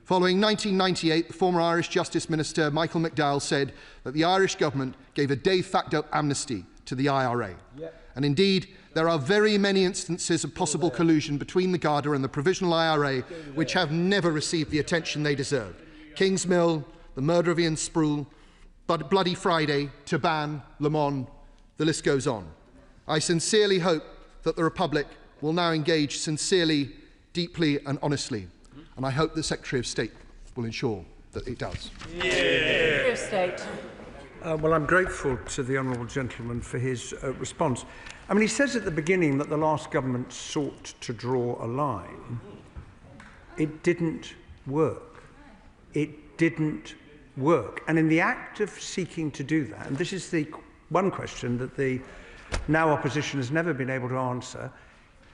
Following 1998, the former Irish Justice Minister Michael McDowell said that the Irish government gave a de facto amnesty to the IRA. And indeed, there are very many instances of possible collusion between the Garda and the Provisional IRA which have never received the attention they deserve. Kingsmill, the murder of Ian Sproul, Bloody Friday, Taban, Le Mans, the list goes on. I sincerely hope that the Republic will now engage sincerely, deeply and honestly, and I hope the Secretary of State will ensure that it does. Secretary of State. Well, I'm grateful to the honourable gentleman for his response. I mean, he says at the beginning that the last government sought to draw a line. It didn't work. It didn't work. And in the act of seeking to do that, and this is the one question that the now opposition has never been able to answer,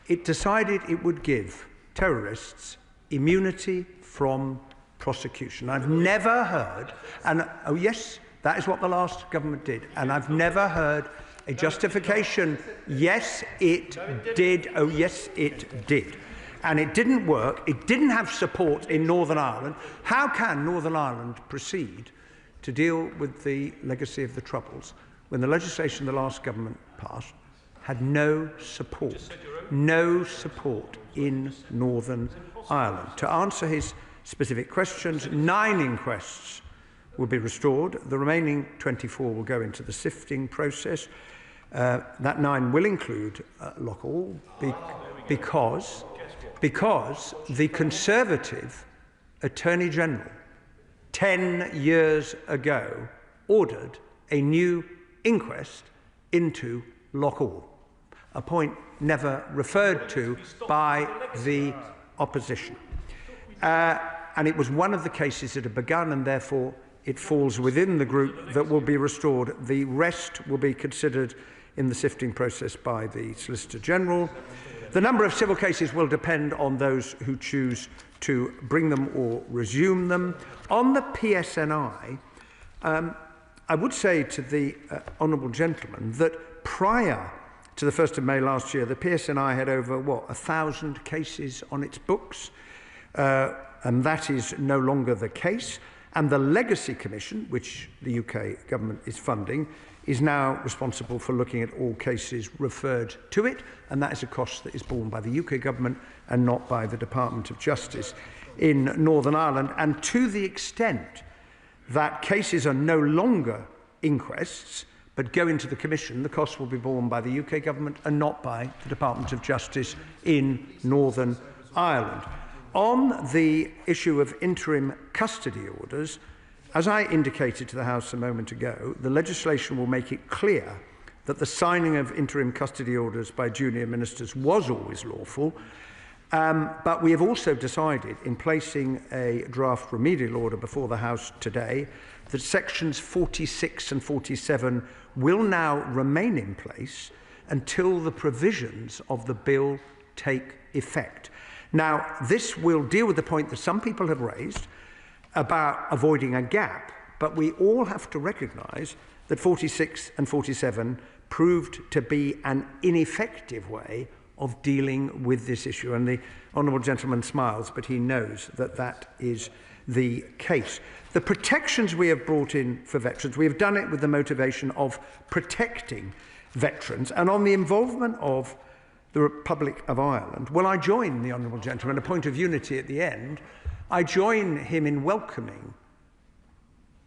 it decided it would give terrorists immunity from prosecution. I've never heard, and oh yes, that is what the last government did, and I've never heard a justification. Yes, it did. Oh yes, it did. And it didn't work. It didn't have support in Northern Ireland. How can Northern Ireland proceed to deal with the legacy of the Troubles when the legislation the last government passed had no support in Northern Ireland? To answer his specific questions, 9 inquests will be restored. The remaining 24 will go into the sifting process. That 9 will include Lockall because the Conservative Attorney General 10 years ago, ordered a new inquest into Lockall, a point never referred to by the opposition. And it was one of the cases that had begun, and therefore it falls within the group that will be restored. The rest will be considered in the sifting process by the Solicitor General. The number of civil cases will depend on those who choose to bring them or resume them. On the PSNI, I would say to the honourable gentleman that prior to the 1st of May last year, the PSNI had over, 1,000 cases on its books, and that is no longer the case. And the Legacy Commission, which the UK government is funding, is now responsible for looking at all cases referred to it, and that is a cost that is borne by the UK government and not by the Department of Justice in Northern Ireland. And to the extent that cases are no longer inquests but go into the Commission, the costs will be borne by the UK government and not by the Department of Justice in Northern Ireland. On the issue of interim custody orders, as I indicated to the House a moment ago, the legislation will make it clear that the signing of interim custody orders by junior ministers was always lawful, but we have also decided, in placing a draft remedial order before the House today, that sections 46 and 47 will now remain in place until the provisions of the bill take effect. Now, this will deal with the point that some people have raised about avoiding a gap, but we all have to recognise that 46 and 47 proved to be an ineffective way of dealing with this issue. And the honourable gentleman smiles, but he knows that that is the case. The protections we have brought in for veterans, we have done it with the motivation of protecting veterans. And on the involvement of the Republic of Ireland, well, I join the honourable gentleman, a point of unity at the end. I join him in welcoming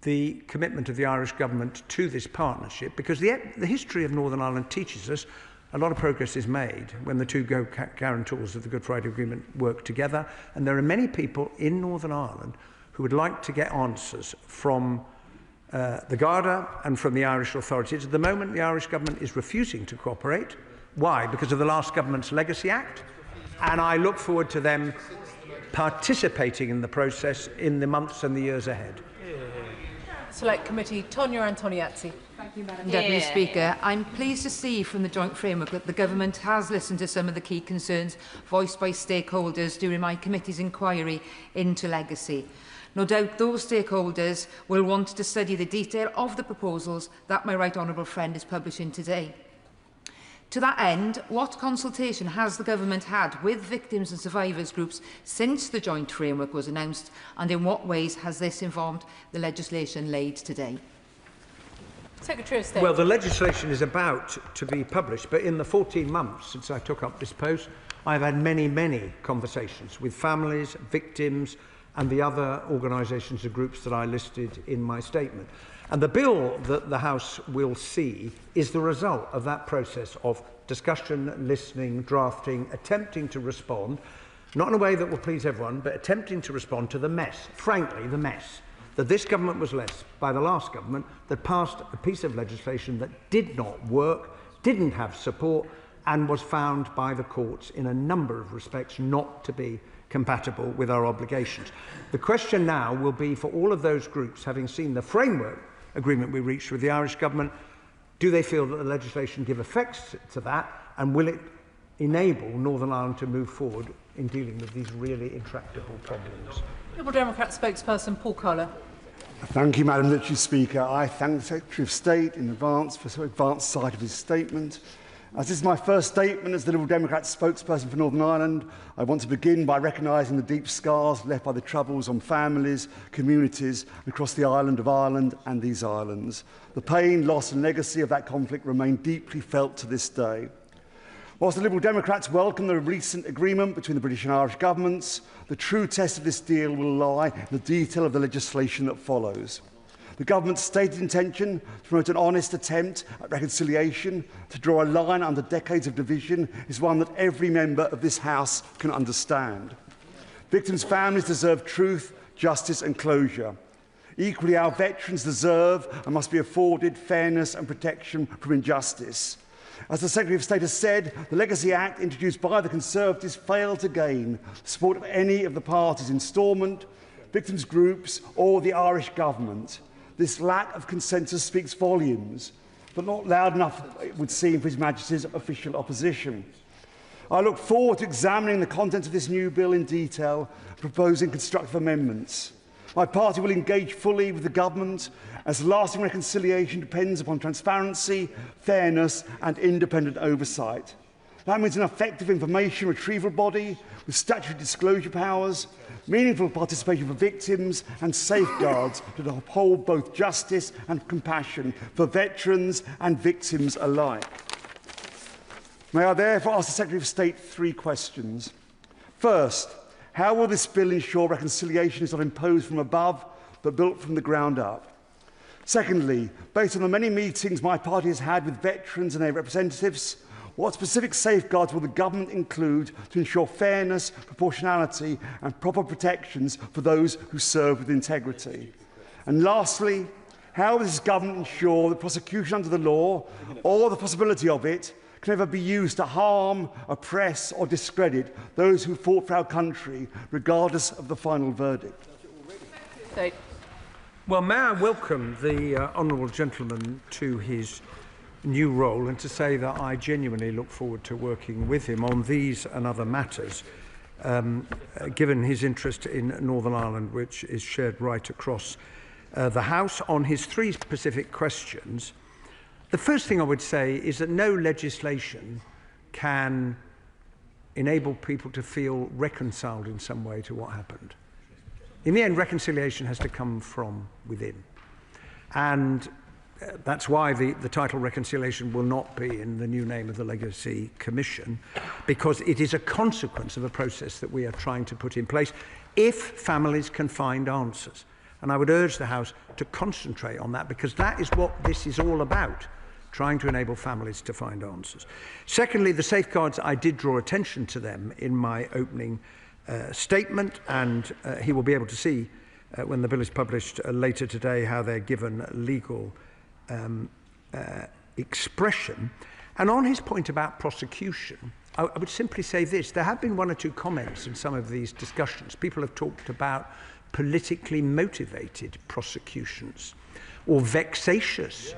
the commitment of the Irish government to this partnership, because the history of Northern Ireland teaches us a lot of progress is made when the two guarantors of the Good Friday Agreement work together, and there are many people in Northern Ireland who would like to get answers from the Garda and from the Irish authorities. At the moment, the Irish government is refusing to cooperate. Why? Because of the last government's Legacy Act, and I look forward to them participating in the process in the months and the years ahead. Select Committee, Tonia Antoniazzi. Thank you, Madam Deputy Speaker. I'm pleased to see from the joint framework that the Government has listened to some of the key concerns voiced by stakeholders during my committee's inquiry into legacy. No doubt those stakeholders will want to study the detail of the proposals that my right honourable friend is publishing today. To that end, what consultation has the Government had with victims and survivors groups since the joint framework was announced, and in what ways has this informed the legislation laid today? Secretary of State. Well, the legislation is about to be published, but in the 14 months since I took up this post, I've had many conversations with families, victims, and the other organisations and groups that I listed in my statement. And the bill that the House will see is the result of that process of discussion, listening, drafting, attempting to respond, not in a way that will please everyone, but attempting to respond to the mess, frankly, the mess, that this government was left by the last government that passed a piece of legislation that did not work, didn't have support, and was found by the courts in a number of respects not to be compatible with our obligations. The question now will be for all of those groups, having seen the framework agreement we reached with the Irish government, do they feel that the legislation give effects to that, and will it enable Northern Ireland to move forward in dealing with these really intractable problems? Liberal Democrat spokesperson Paul Kohler. Thank you, Madam Deputy Speaker. I thank the Secretary of State in advance for so advanced side of his statement. As this is my first statement as the Liberal Democrat spokesperson for Northern Ireland, I want to begin by recognising the deep scars left by the Troubles on families, communities across the island of Ireland and these islands. The pain, loss and legacy of that conflict remain deeply felt to this day. Whilst the Liberal Democrats welcome the recent agreement between the British and Irish governments, the true test of this deal will lie in the detail of the legislation that follows. The government's stated intention to promote an honest attempt at reconciliation, to draw a line under decades of division, is one that every member of this House can understand. Victims' families deserve truth, justice and closure. Equally, our veterans deserve and must be afforded fairness and protection from injustice. As the Secretary of State has said, the Legacy Act introduced by the Conservatives failed to gain the support of any of the parties in Stormont, victims' groups or the Irish Government. This lack of consensus speaks volumes, but not loud enough, it would seem, for His Majesty's official opposition. I look forward to examining the contents of this new bill in detail and proposing constructive amendments. My party will engage fully with the government as lasting reconciliation depends upon transparency, fairness and independent oversight. That means an effective information retrieval body with statutory disclosure powers, meaningful participation for victims and safeguards to uphold both justice and compassion for veterans and victims alike. May I therefore ask the Secretary of State 3 questions. First, how will this bill ensure reconciliation is not imposed from above, but built from the ground up? Secondly, based on the many meetings my party has had with veterans and their representatives, what specific safeguards will the government include to ensure fairness, proportionality and proper protections for those who serve with integrity? And lastly, how will this government ensure that prosecution under the law, or the possibility of it, can ever be used to harm, oppress or discredit those who fought for our country, regardless of the final verdict? Well, may I welcome the honourable gentleman to his new role and to say that I genuinely look forward to working with him on these and other matters, given his interest in Northern Ireland, which is shared right across the House. On his 3 specific questions, the first thing I would say is that no legislation can enable people to feel reconciled in some way to what happened. In the end, reconciliation has to come from within. And that's why the title reconciliation will not be in the new name of the Legacy Commission, because it is a consequence of a process that we are trying to put in place if families can find answers. And I would urge the House to concentrate on that, because that is what this is all about, trying to enable families to find answers. Secondly, the safeguards, I did draw attention to them in my opening statement, and he will be able to see when the bill is published later today how they're given legal expression. And on his point about prosecution, I would simply say this. There have been 1 or 2 comments in some of these discussions. People have talked about politically motivated prosecutions or vexatious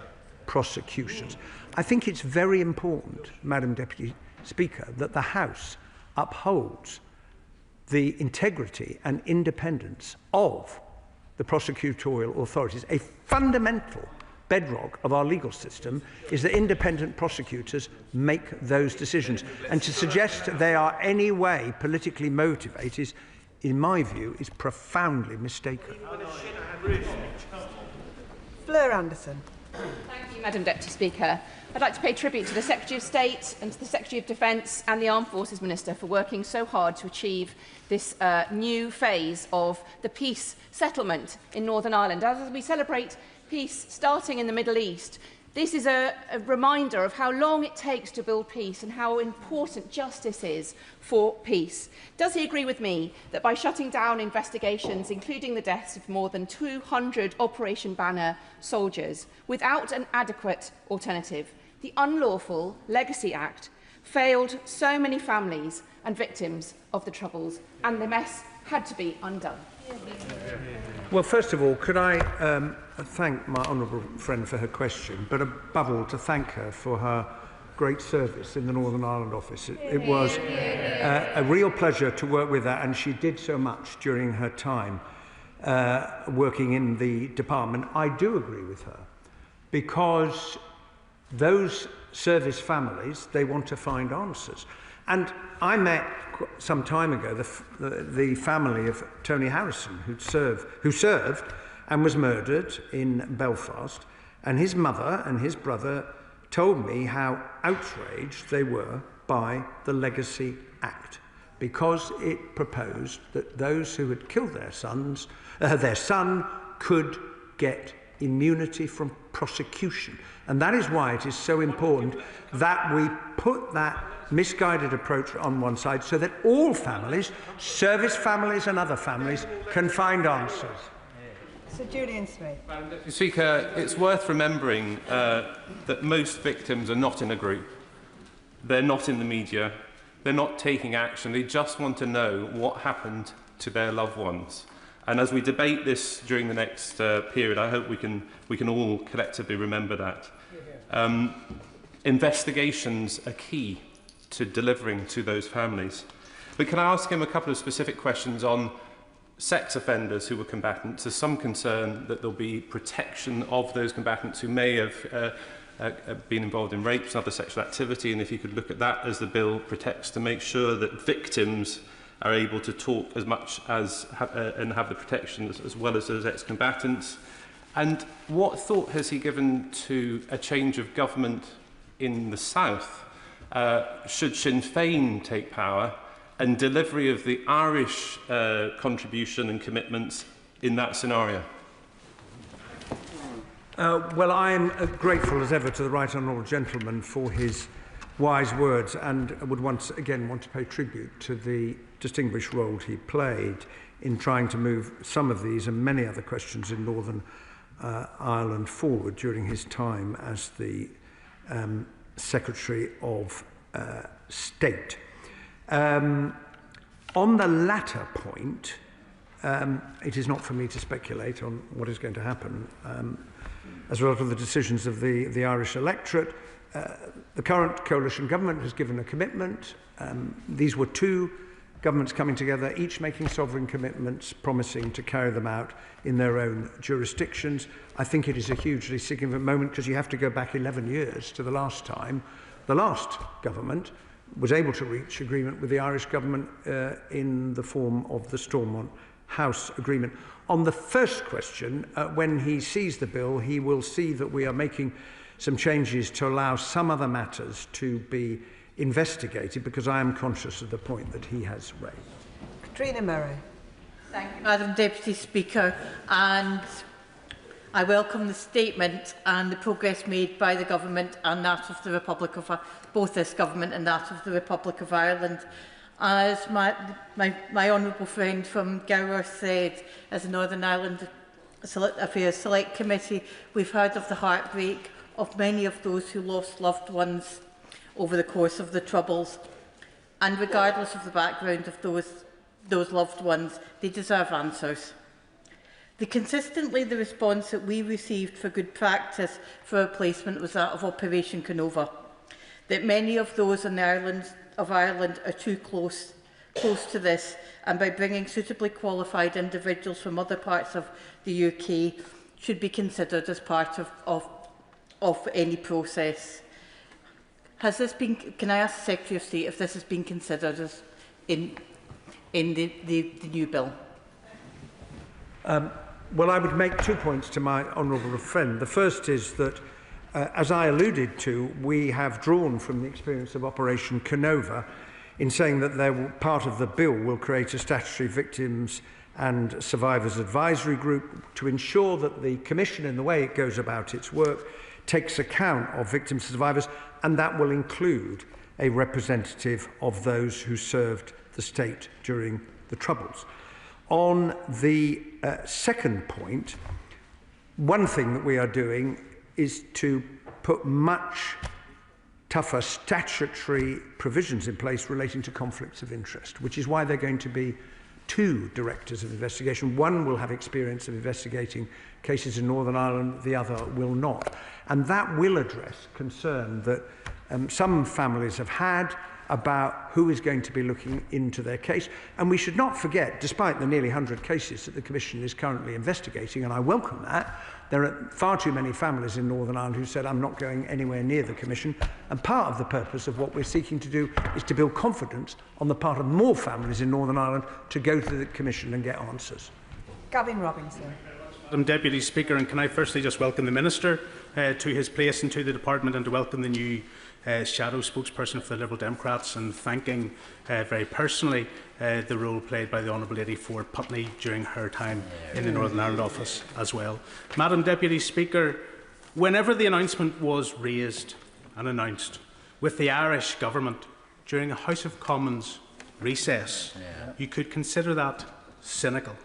prosecutions. I think it's very important, Madam Deputy Speaker, that the House upholds the integrity and independence of the prosecutorial authorities. A fundamental bedrock of our legal system is that independent prosecutors make those decisions. And to suggest they are any way politically motivated, in my view, is profoundly mistaken. Fleur Anderson. Thank you, Madam Deputy Speaker. I'd like to pay tribute to the Secretary of State and to the Secretary of Defence and the Armed Forces Minister for working so hard to achieve this new phase of the peace settlement in Northern Ireland. As we celebrate peace starting in the Middle East, this is a reminder of how long it takes to build peace and how important justice is for peace. Does he agree with me that by shutting down investigations, including the deaths of more than 200 Operation Banner soldiers, without an adequate alternative, the unlawful Legacy Act failed so many families and victims of the Troubles, and the mess had to be undone? Well, first of all, could I thank my honourable friend for her question, but above all to thank her for her great service in the Northern Ireland office. It was a real pleasure to work with her, and she did so much during her time working in the department. I do agree with her, because those service families, they want to find answers. And I met some time ago the family of Tony Harrison, who served and was murdered in Belfast, and his mother and his brother told me how outraged they were by the Legacy Act, because it proposed that those who had killed their son could get immunity from prosecution. And that is why it is so important that we put that misguided approach on one side, so that all families, service families and other families, can find answers. Sir Julian Smith. Madam Deputy Speaker, it's worth remembering that most victims are not in a group. They're not in the media. They're not taking action. They just want to know what happened to their loved ones. And as we debate this during the next period, I hope we can all collectively remember that. Investigations are key to delivering to those families. But can I ask him a couple of specific questions on sex offenders who were combatants? There's some concern that there'll be protection of those combatants who may have been involved in rapes and other sexual activity, and if you could look at that as the bill protects, to make sure that victims are able to talk as much as and have the protection as well as those ex-combatants. And what thought has he given to a change of government in the south? Should Sinn Féin take power, and delivery of the Irish contribution and commitments in that scenario? Well, I am grateful as ever to the right honourable gentleman for his wise words, and would once again want to pay tribute to the distinguished role he played in trying to move some of these and many other questions in Northern Ireland forward during his time as the Secretary of State. On the latter point, it is not for me to speculate on what is going to happen as a result of the decisions of the Irish electorate. The current coalition government has given a commitment. These were two governments coming together, each making sovereign commitments, promising to carry them out in their own jurisdictions. I think it is a hugely significant moment, because you have to go back 11 years to the last time the last government was able to reach agreement with the Irish government in the form of the Stormont House Agreement. On the first question, when he sees the bill, he will see that we are making some changes to allow some other matters to be investigated, because I am conscious of the point that he has raised. Katrina Murray. Thank you, Madam Deputy Speaker, and I welcome the statement and the progress made by the Government and that of the Republic of both this Government and that of the Republic of Ireland. As my honourable friend from Gower said, as a Northern Ireland Affairs Select Committee, we've heard of the heartbreak of many of those who lost loved ones over the course of the Troubles, and regardless of the background of those loved ones, they deserve answers. Consistently, the response that we received for good practice for replacement was that of Operation Canova, that many of those in Ireland are too close to this, and by bringing suitably qualified individuals from other parts of the UK should be considered as part of any process. Has this been? Can I ask the Secretary of State if this has been considered as in the new bill? Well, I would make 2 points to my honourable friend. The first is that, as I alluded to, we have drawn from the experience of Operation Canova in saying that part of the bill will create a statutory victims and survivors advisory group to ensure that the Commission, in the way it goes about its work, takes account of victims and survivors, and that will include a representative of those who served the state during the Troubles. On the second point, one thing that we are doing is to put much tougher statutory provisions in place relating to conflicts of interest, which is why there are going to be two directors of investigation. One will have experience of investigating cases in Northern Ireland, the other will not. And that will address concern that some families have had about who is going to be looking into their case. And we should not forget, despite the nearly 100 cases that the Commission is currently investigating, and I welcome that, there are far too many families in Northern Ireland who said, I'm not going anywhere near the Commission. And part of the purpose of what we're seeking to do is to build confidence on the part of more families in Northern Ireland to go to the Commission and get answers. Gavin Robinson. Madam Deputy Speaker, and can I firstly just welcome the Minister to his place and to the Department, and to welcome the new shadow spokesperson for the Liberal Democrats, and thanking very personally the role played by the Honourable Lady Ford Putney during her time in the Northern Ireland office as well. Madam Deputy Speaker, whenever the announcement was raised and announced with the Irish Government during a House of Commons recess, you could consider that cynical.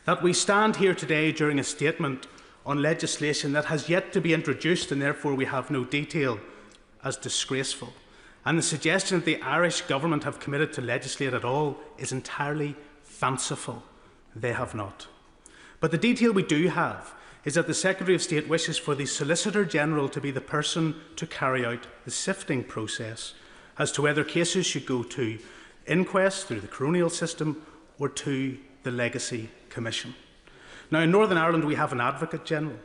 That we stand here today during a statement on legislation that has yet to be introduced and therefore we have no detail as disgraceful. And the suggestion that the Irish government have committed to legislate at all is entirely fanciful. They have not. But the detail we do have is that the Secretary of State wishes for the Solicitor General to be the person to carry out the sifting process as to whether cases should go to inquest through the coronial system or to the Legacy Commission. Now, in Northern Ireland, we have an Advocate General.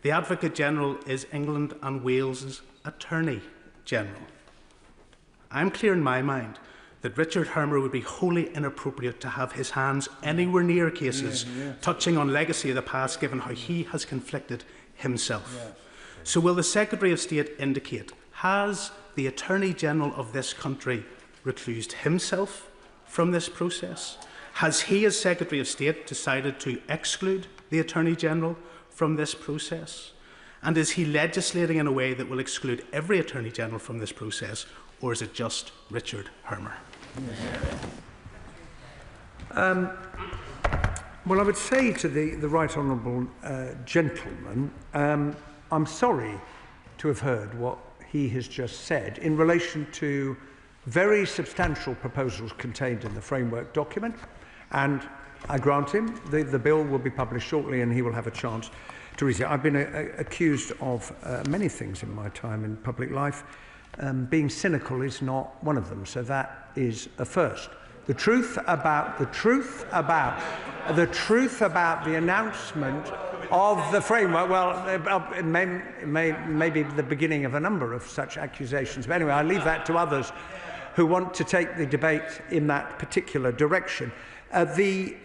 The Advocate General is England and Wales's Attorney General. I'm clear in my mind that Richard Hermer would be wholly inappropriate to have his hands anywhere near cases touching on legacy of the past, given how he has conflicted himself. So will the Secretary of State indicate, has the Attorney General of this country reclused himself from this process? Has he, as Secretary of State, decided to exclude the Attorney General from this process? And is he legislating in a way that will exclude every Attorney General from this process, or is it just Richard Hermer? Well, I would say to the Right Honourable gentleman, I'm sorry to have heard what he has just said in relation to very substantial proposals contained in the framework document, and I grant him the bill will be published shortly and he will have a chance to read it. I've been accused of many things in my time in public life. Being cynical is not one of them, so that is a first. The truth about the announcement of the framework, well, it may be the beginning of a number of such accusations. But anyway, I leave that to others who want to take the debate in that particular direction. The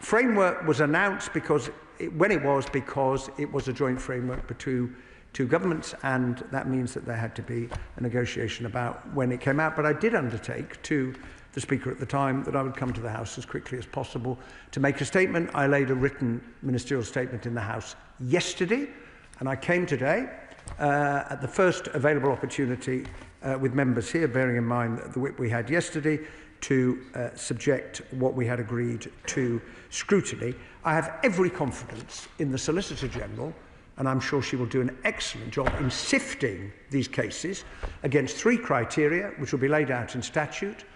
framework was announced because it was a joint framework between two governments, and that means that there had to be a negotiation about when it came out. But I did undertake to the Speaker at the time that I would come to the House as quickly as possible to make a statement. I laid a written ministerial statement in the House yesterday, and I came today at the first available opportunity with members here, bearing in mind the whip we had yesterday, to subject what we had agreed to scrutiny. I have every confidence in the Solicitor General, and I'm sure she will do an excellent job in sifting these cases against three criteria, which will be laid out in statute.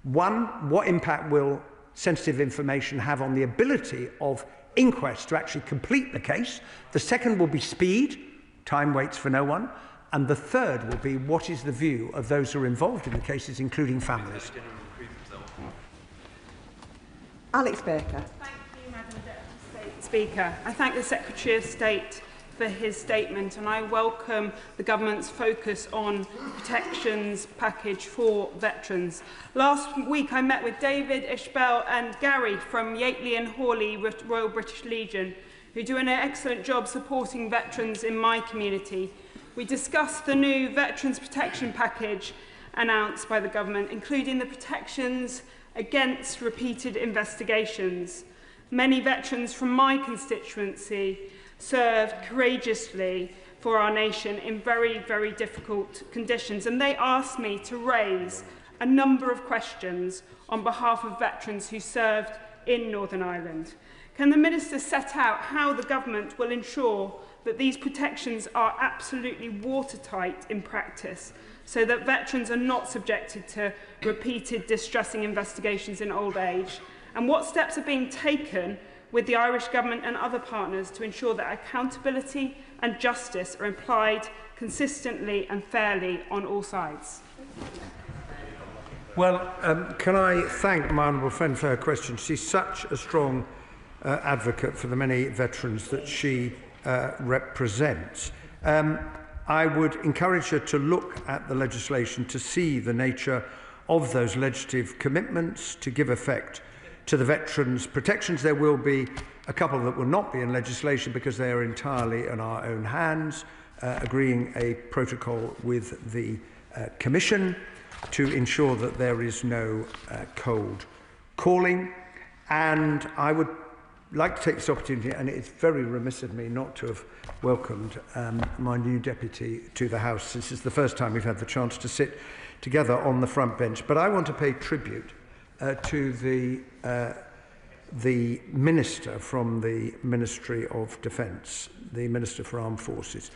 One, what impact will sensitive information have on the ability of inquests to actually complete the case? The second will be speed. Time waits for no one. And the third will be, what is the view of those who are involved in the cases, including families? Alex Baker. Thank you, Madam Deputy Speaker. I thank the Secretary of State for his statement, and I welcome the government's focus on protections package for veterans. Last week I met with David, Ishbel and Gary from Yateley and Hawley Royal British Legion, who do an excellent job supporting veterans in my community. We discussed the new veterans protection package announced by the government, including the protections against repeated investigations. Many veterans from my constituency served courageously for our nation in very, very difficult conditions, and they asked me to raise a number of questions on behalf of veterans who served in Northern Ireland. Can the Minister set out how the government will ensure that these protections are absolutely watertight in practice, so that veterans are not subjected to repeated distressing investigations in old age? And what steps are being taken with the Irish Government and other partners to ensure that accountability and justice are applied consistently and fairly on all sides? Well, can I thank my honourable friend for her question. She's such a strong advocate for the many veterans that she represents. I would encourage her to look at the legislation to see the nature of those legislative commitments to give effect to the veterans' protections. There will be a couple that will not be in legislation because they are entirely in our own hands, agreeing a protocol with the Commission to ensure that there is no cold calling. And I would like to take this opportunity, and it's very remiss of me not to have welcomed my new deputy to the House. This is the first time we've had the chance to sit together on the front bench. But I want to pay tribute to the the Minister from the Ministry of Defence, the Minister for Armed Forces,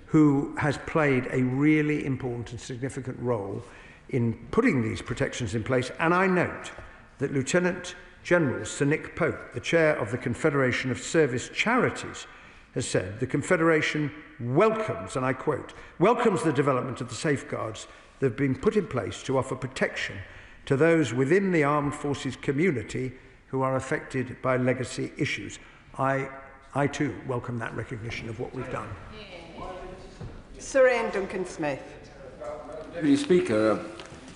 who has played a really important and significant role in putting these protections in place. And I note that Lieutenant General Sir Nick Pope, the chair of the Confederation of Service Charities, has said the Confederation welcomes, and I quote, welcomes the development of the safeguards that have been put in place to offer protection to those within the armed forces community who are affected by legacy issues. I too welcome that recognition of what we've done. Sir Ian Duncan-Smith. Deputy Speaker,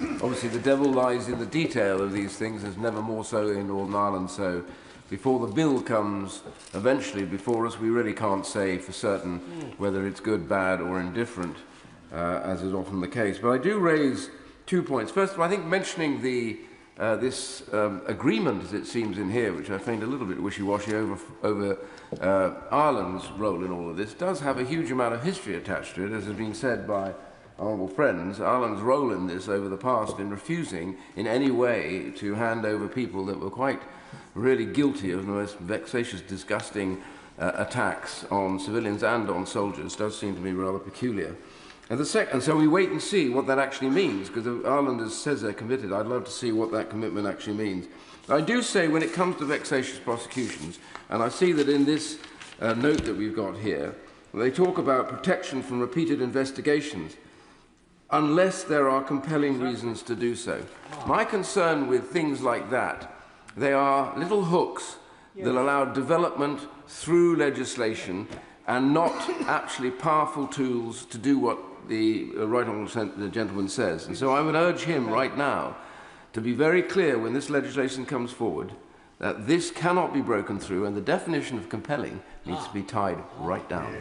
obviously the devil lies in the detail of these things, as never more so in Northern Ireland. So before the bill comes eventually before us, we really can't say for certain whether it's good, bad or indifferent, as is often the case. But I do raise 2 points. First of all, I think mentioning the this agreement, as it seems in here, which I find a little bit wishy-washy over Ireland's role in all of this, does have a huge amount of history attached to it, as has been said by honourable friends. Ireland's role in this over the past in refusing in any way to hand over people that were quite really guilty of the most vexatious, disgusting attacks on civilians and on soldiers does seem to me rather peculiar. And so we wait and see what that actually means, because Ireland says they're committed. I'd love to see what that commitment actually means. I do say when it comes to vexatious prosecutions, and I see that in this note that we've got here, they talk about protection from repeated investigations, unless there are compelling reasons to do so. My concern with things like that, they are little hooks that allow development through legislation and not actually powerful tools to do what the right honourable gentleman says. And so I would urge him right now to be very clear when this legislation comes forward that this cannot be broken through, and the definition of compelling needs to be tied right down.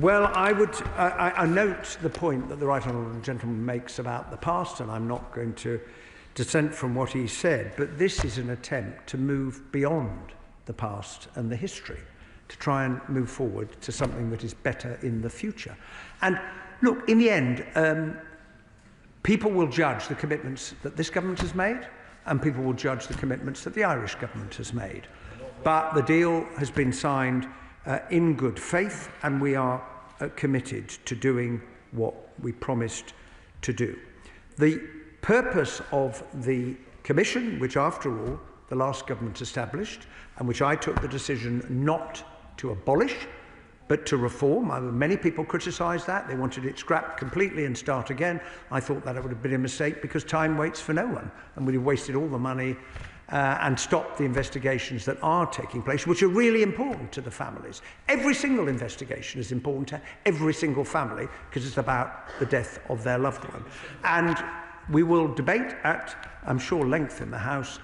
Well, I note the point that the right honourable gentleman makes about the past, and I'm not going to dissent from what he said, but this is an attempt to move beyond the past and the history, to try and move forward to something that is better in the future. And look, in the end, people will judge the commitments that this government has made, and people will judge the commitments that the Irish government has made. But the deal has been signed in good faith, and we are committed to doing what we promised to do. The purpose of the Commission, which after all the last government established, and which I took the decision not to abolish, but to reform. Many people criticised that. They wanted it scrapped completely and start again. I thought that it would have been a mistake, because time waits for no one, and we'd have wasted all the money and stopped the investigations that are taking place, which are really important to the families. Every single investigation is important to every single family, because it's about the death of their loved one. And we will debate at, I'm sure, length in the House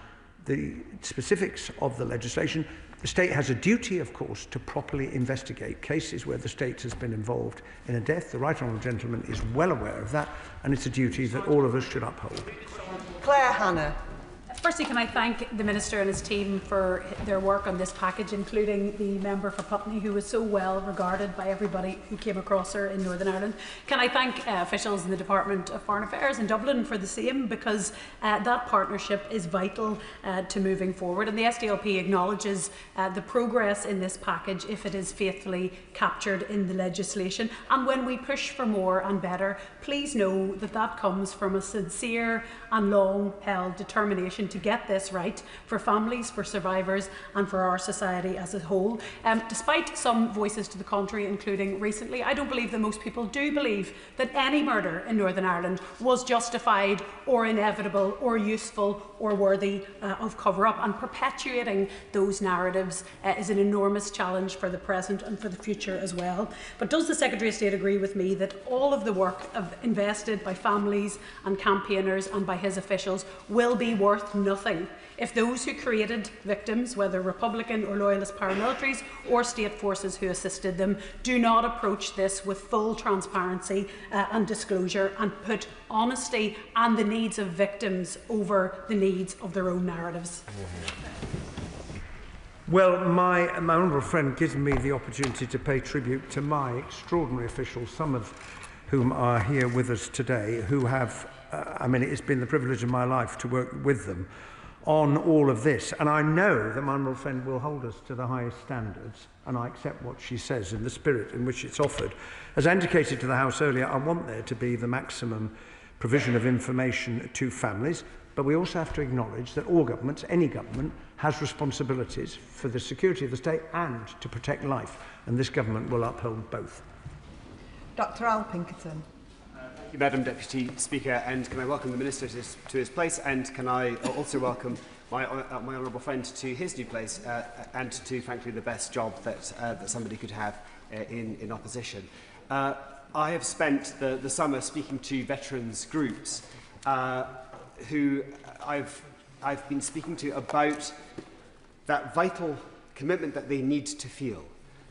the specifics of the legislation. The state has a duty, of course, to properly investigate cases where the state has been involved in a death. The right honourable gentleman is well aware of that, and it's a duty that all of us should uphold. Claire Hannah. Firstly, can I thank the Minister and his team for their work on this package, including the member for Putney, who was so well regarded by everybody who came across her in Northern Ireland. Can I thank officials in the Department of Foreign Affairs in Dublin for the same, because that partnership is vital to moving forward. And the SDLP acknowledges the progress in this package if it is faithfully captured in the legislation. And when we push for more and better, please know that that comes from a sincere and long-held determination to get this right for families, for survivors and for our society as a whole. Despite some voices to the contrary, including recently, I don't believe that most people do believe that any murder in Northern Ireland was justified or inevitable or useful or worthy of cover-up, and perpetuating those narratives is an enormous challenge for the present and for the future as well. But does the Secretary of State agree with me that all of the work invested by families and campaigners and by his officials will be worth nothing if those who created victims, whether Republican or Loyalist paramilitaries or state forces who assisted them, do not approach this with full transparency and disclosure, and put honesty and the needs of victims over the needs of their own narratives? Well, my honourable friend gives me the opportunity to pay tribute to my extraordinary officials, some of whom are here with us today, who have I mean, it's been the privilege of my life to work with them on all of this. And I know that my honourable friend will hold us to the highest standards, and I accept what she says in the spirit in which it's offered. As I indicated to the House earlier, I want there to be the maximum provision of information to families, but we also have to acknowledge that all governments, any government, has responsibilities for the security of the state and to protect life, and this government will uphold both. Dr Al Pinkerton. Thank you, Madam Deputy Speaker, and can I welcome the Minister to his place, and can I also welcome my honourable friend to his new place, and to, frankly, the best job that somebody could have in opposition. I have spent the summer speaking to veterans groups who I've been speaking to about that vital commitment that they need to feel,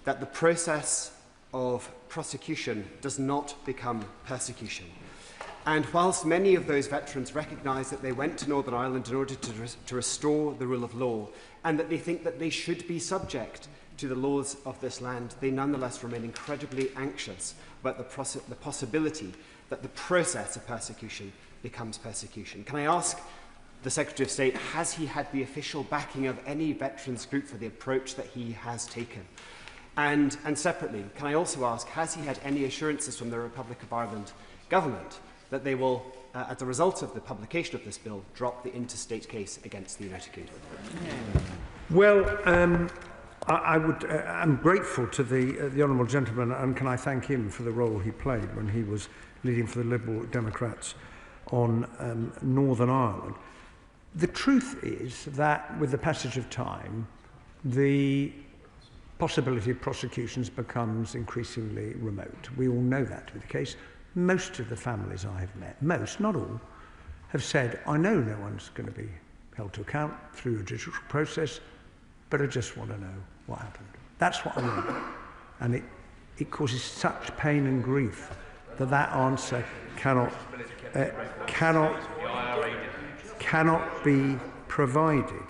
that the process of prosecution does not become persecution. And whilst many of those veterans recognise that they went to Northern Ireland in order to restore the rule of law, and that they think that they should be subject to the laws of this land, they nonetheless remain incredibly anxious about the possibility that the process of persecution becomes persecution. Can I ask the Secretary of State, has he had the official backing of any veterans group for the approach that he has taken? And separately, can I also ask, has he had any assurances from the Republic of Ireland government that they will, as a result of the publication of this bill, drop the interstate case against the United Kingdom? Well, I'm grateful to the honourable gentleman, and can I thank him for the role he played when he was leading for the Liberal Democrats on Northern Ireland. The truth is that with the passage of time, the possibility of prosecutions becomes increasingly remote. We all know that to be the case. Most of the families I have met, most, not all, have said, I know no one's going to be held to account through a judicial process, but I just want to know what happened. That's what I want. And it causes such pain and grief that answer cannot be provided.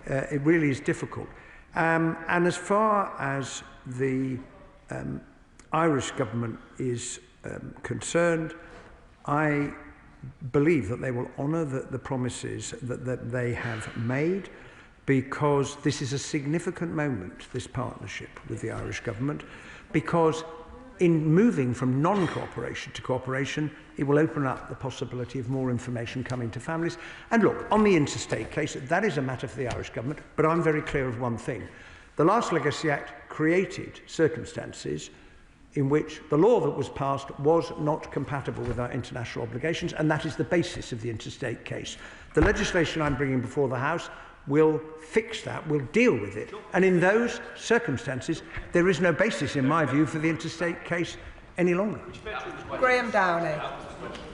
It really is difficult. And as far as the Irish government is concerned, I believe that they will honour the promises that they have made, because this is a significant moment, this partnership with the Irish government, because in moving from non-cooperation to cooperation, it will open up the possibility of more information coming to families. And look, on the interstate case, that is a matter for the Irish government, but I'm very clear of one thing. The last Legacy Act created circumstances in which the law that was passed was not compatible with our international obligations, and that is the basis of the interstate case. The legislation I'm bringing before the House will fix that, will deal with it. And in those circumstances, there is no basis, in my view, for the interstate case any longer. Graham Downey.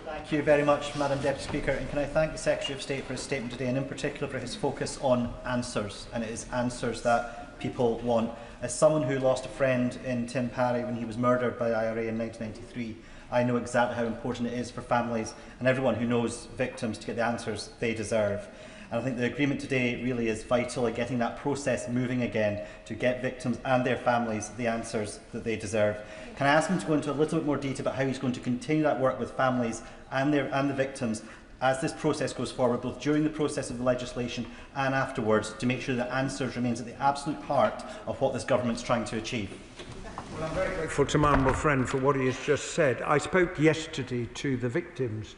Thank you very much, Madam Deputy Speaker. And can I thank the Secretary of State for his statement today, and in particular for his focus on answers. And it is answers that people want. As someone who lost a friend in Tim Parry when he was murdered by the IRA in 1993, I know exactly how important it is for families and everyone who knows victims to get the answers they deserve. And I think the agreement today really is vital in getting that process moving again to get victims and their families the answers that they deserve. Can I ask him to go into a little bit more detail about how he's going to continue that work with families and the victims as this process goes forward, both during the process of the legislation and afterwards, to make sure that answers remains at the absolute heart of what this government's trying to achieve? Well, I'm very grateful to my honourable friend for what he has just said. I spoke yesterday to the Victims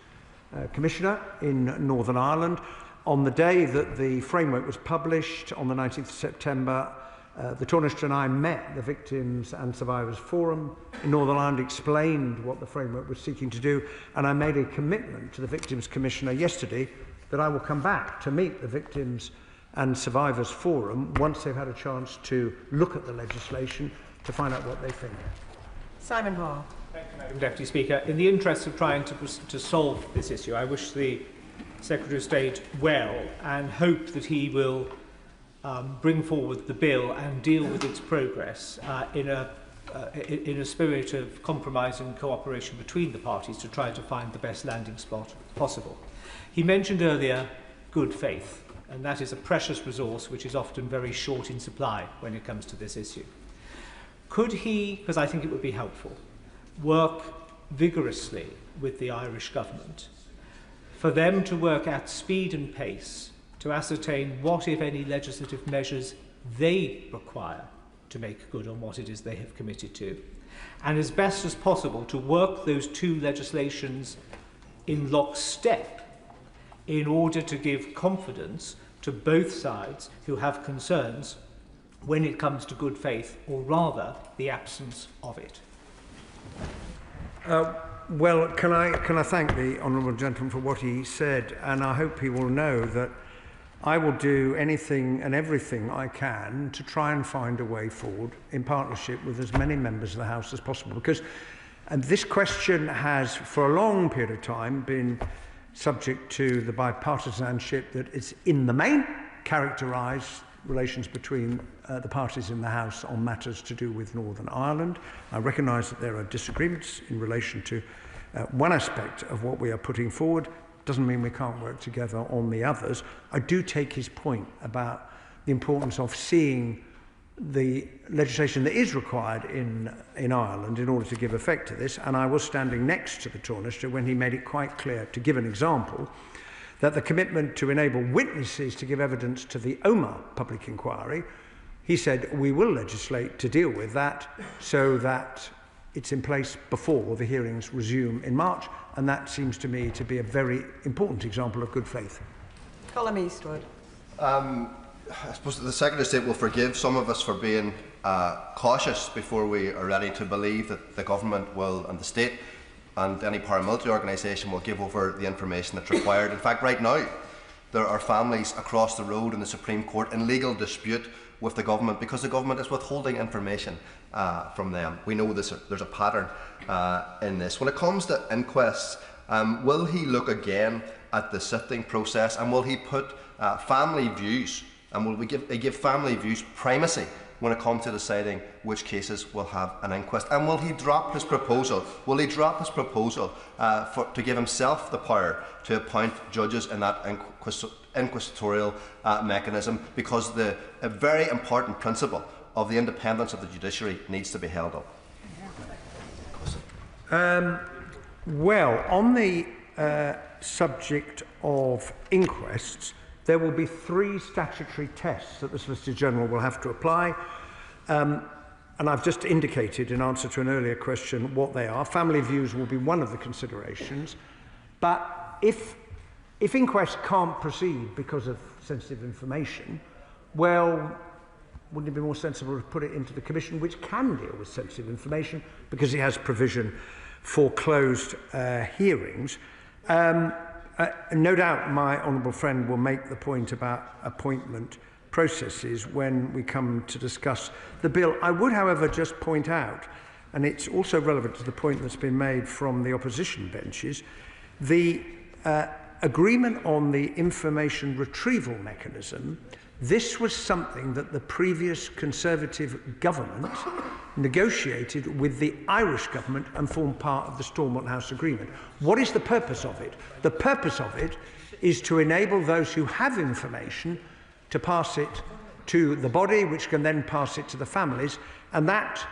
Commissioner in Northern Ireland. On the day that the framework was published, on the 19th of September, the Taoiseach and I met the Victims and Survivors Forum in Northern Ireland, explained what the framework was seeking to do, and I made a commitment to the Victims Commissioner yesterday that I will come back to meet the Victims and Survivors Forum once they've had a chance to look at the legislation to find out what they think. Simon Hall. Thank you, Madam Deputy Speaker. In the interest of trying to solve this issue, I wish the Secretary of State well and hope that he will bring forward the bill and deal with its progress in a spirit of compromise and cooperation between the parties to try to find the best landing spot possible. He mentioned earlier good faith, and that is a precious resource which is often very short in supply when it comes to this issue. Could he, because I think it would be helpful, work vigorously with the Irish government for them to work at speed and pace to ascertain what, if any, legislative measures they require to make good on what it is they have committed to, and as best as possible to work those two legislations in lockstep in order to give confidence to both sides who have concerns when it comes to good faith, or rather the absence of it. Well, can I thank the honourable gentleman for what he said, and I hope he will know that I will do anything and everything I can to try and find a way forward in partnership with as many members of the House as possible, because this question has for a long period of time been subject to the bipartisanship that is in the main characterised relations between the parties in the House on matters to do with Northern Ireland. I recognise that there are disagreements in relation to one aspect of what we are putting forward. Doesn't mean we can't work together on the others. I do take his point about the importance of seeing the legislation that is required in Ireland in order to give effect to this, and I was standing next to the Tour Minister when he made it quite clear, to give an example, that the commitment to enable witnesses to give evidence to the Omagh public inquiry, he said we will legislate to deal with that so that it's in place before the hearings resume in March, and that seems to me to be a very important example of good faith. Colm Eastwood. I suppose the Secretary of State will forgive some of us for being cautious before we are ready to believe that the government will, and the state and any paramilitary organisation will give over the information that's required. In fact, right now, there are families across the road in the Supreme Court in legal dispute with the government because the government is withholding information from them. We know there's a pattern in this. When it comes to inquests, will he look again at the sifting process, and will he put family views, and will we give family views primacy when it comes to deciding which cases will have an inquest? And will he drop his proposal? Will he drop his proposal to give himself the power to appoint judges in that inquisitorial mechanism? Because a very important principle of the independence of the judiciary needs to be held up. Well, on the subject of inquests, there will be 3 statutory tests that the Solicitor General will have to apply. And I've just indicated in answer to an earlier question what they are. Family views will be one of the considerations. But if inquests can't proceed because of sensitive information, well, wouldn't it be more sensible to put it into the Commission, which can deal with sensitive information because it has provision for closed hearings? No doubt my honourable friend will make the point about appointment processes when we come to discuss the bill. I would, however, just point out, and it's also relevant to the point that's been made from the opposition benches, the agreement on the information retrieval mechanism. This was something that the previous Conservative government negotiated with the Irish government and formed part of the Stormont House Agreement. What is the purpose of it? The purpose of it is to enable those who have information to pass it to the body, which can then pass it to the families, and that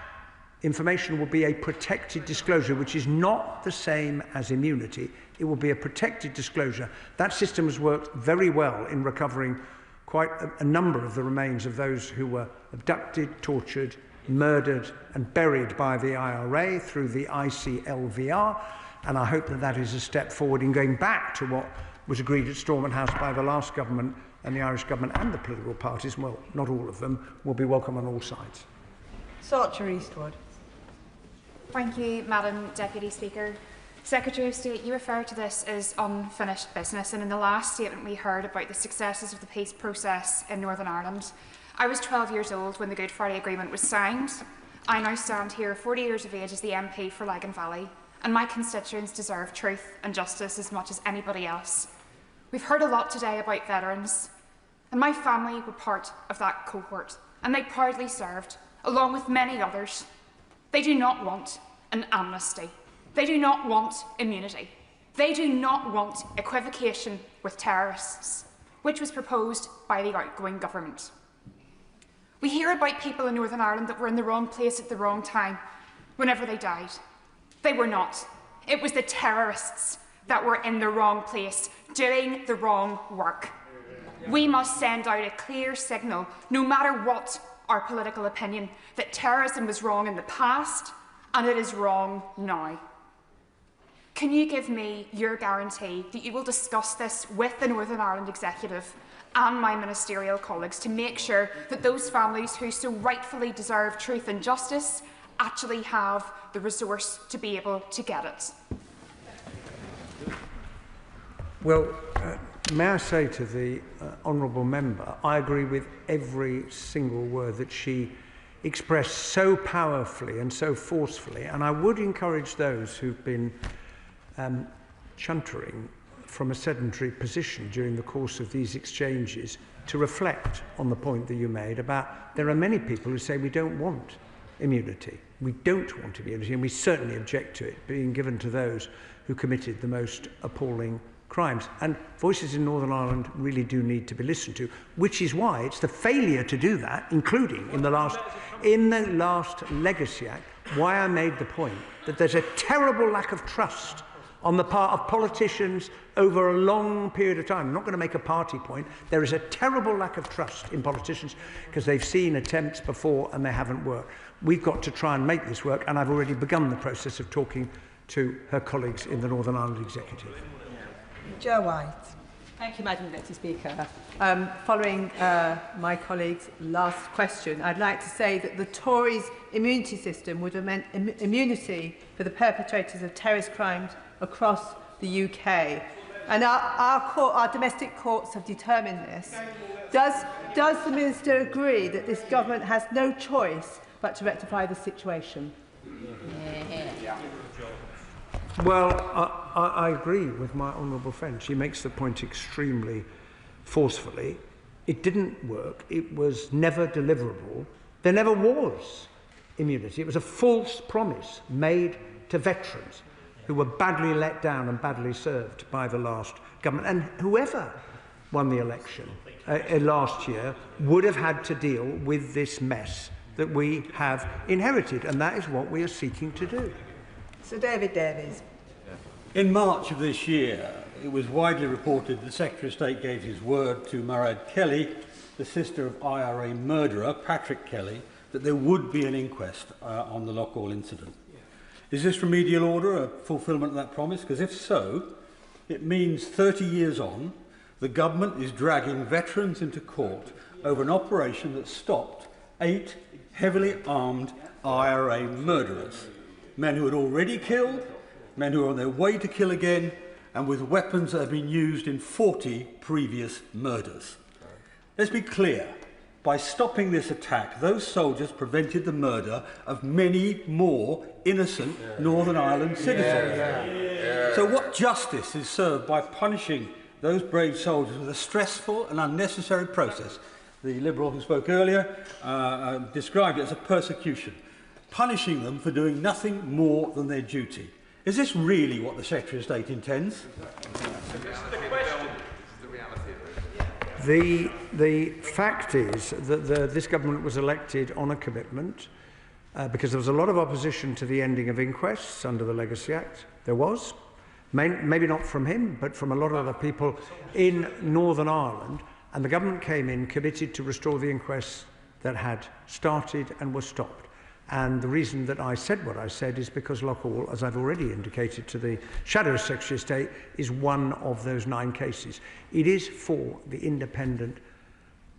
information will be a protected disclosure, which is not the same as immunity. It will be a protected disclosure. That system has worked very well in recovering quite a number of the remains of those who were abducted, tortured, murdered and buried by the IRA through the ICLVR, and I hope that that is a step forward in going back to what was agreed at Stormont House by the last government, and the Irish government and the political parties, well, not all of them, will be welcome on all sides. Sorcha Eastwood. Thank you, Madam Deputy Speaker. Secretary of State, you refer to this as unfinished business, and in the last statement we heard about the successes of the peace process in Northern Ireland. I was 12 years old when the Good Friday Agreement was signed. I now stand here 40 years of age as the MP for Lagan Valley, and my constituents deserve truth and justice as much as anybody else. We've heard a lot today about veterans, and my family were part of that cohort, and they proudly served, along with many others. They do not want an amnesty. They do not want immunity. They do not want equivocation with terrorists, which was proposed by the outgoing government. We hear about people in Northern Ireland that were in the wrong place at the wrong time whenever they died. They were not. It was the terrorists that we're in the wrong place, doing the wrong work. We must send out a clear signal, no matter what our political opinion, that terrorism was wrong in the past and it is wrong now. Can you give me your guarantee that you will discuss this with the Northern Ireland Executive and my ministerial colleagues to make sure that those families who so rightfully deserve truth and justice actually have the resource to be able to get it? Well, may I say to the honourable member, I agree with every single word that she expressed so powerfully and so forcefully, and I would encourage those who've been chuntering from a sedentary position during the course of these exchanges to reflect on the point that you made about there are many people who say we don't want immunity. We don't want immunity, and we certainly object to it being given to those who committed the most appalling crimes. And voices in Northern Ireland really do need to be listened to, which is why it's the failure to do that, including in the last Legacy Act, why I made the point that there's a terrible lack of trust on the part of politicians over a long period of time. I'm not going to make a party point. There is a terrible lack of trust in politicians because they've seen attempts before and they haven't worked. We've got to try and make this work, and I've already begun the process of talking to her colleagues in the Northern Ireland Executive. Joe White. Thank you, Madam Deputy Speaker. Following my colleague's last question, I'd like to say that the Tories' immunity system would have meant immunity for the perpetrators of terrorist crimes across the UK. And our domestic courts have determined this. Does the Minister agree that this government has no choice but to rectify the situation? Well, I agree with my honourable friend. She makes the point extremely forcefully. It didn't work. It was never deliverable. There never was immunity. It was a false promise made to veterans who were badly let down and badly served by the last government. And whoever won the election last year would have had to deal with this mess that we have inherited, and that is what we are seeking to do. Sir David Davies. In March of this year, it was widely reported the Secretary of State gave his word to Mairead Kelly, the sister of IRA murderer Patrick Kelly, that there would be an inquest on the Loughall incident. Is this remedial order a fulfilment of that promise? Because if so, it means 30 years on, the government is dragging veterans into court over an operation that stopped 8 heavily armed IRA murderers. Men who had already killed, men who are on their way to kill again, and with weapons that have been used in 40 previous murders. Let's be clear. By stopping this attack, those soldiers prevented the murder of many more innocent Northern Ireland citizens. So what justice is served by punishing those brave soldiers with a stressful and unnecessary process? The Liberal who spoke earlier described it as a persecution, punishing them for doing nothing more than their duty. Is this really what the Secretary of State intends? The fact is that this government was elected on a commitment because there was a lot of opposition to the ending of inquests under the Legacy Act. There was, maybe not from him, but from a lot of other people in Northern Ireland. And the government came in committed to restore the inquests that had started and were stopped. And the reason that I said what I said is because Loughall, as I've already indicated to the Shadow Secretary of State, is one of those 9 cases. It is for the independent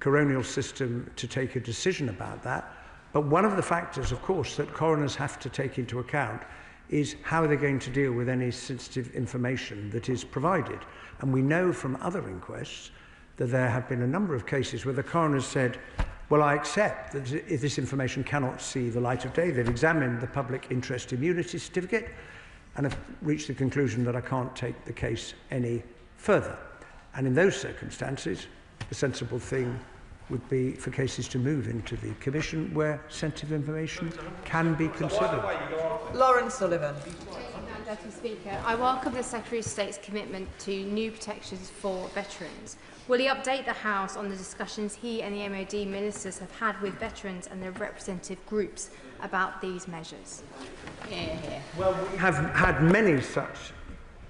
coronial system to take a decision about that. But one of the factors, of course, that coroners have to take into account is how they're going to deal with any sensitive information that is provided. And we know from other inquests that there have been a number of cases where the coroners said, well, I accept that if this information cannot see the light of day, they've examined the public interest immunity certificate and have reached the conclusion that I can't take the case any further. And in those circumstances, the sensible thing would be for cases to move into the Commission where sensitive information can be considered. Lauren Sullivan. Deputy Speaker, I welcome the Secretary of State's commitment to new protections for veterans. Will he update the House on the discussions he and the MOD ministers have had with veterans and their representative groups about these measures? Well, we have had many such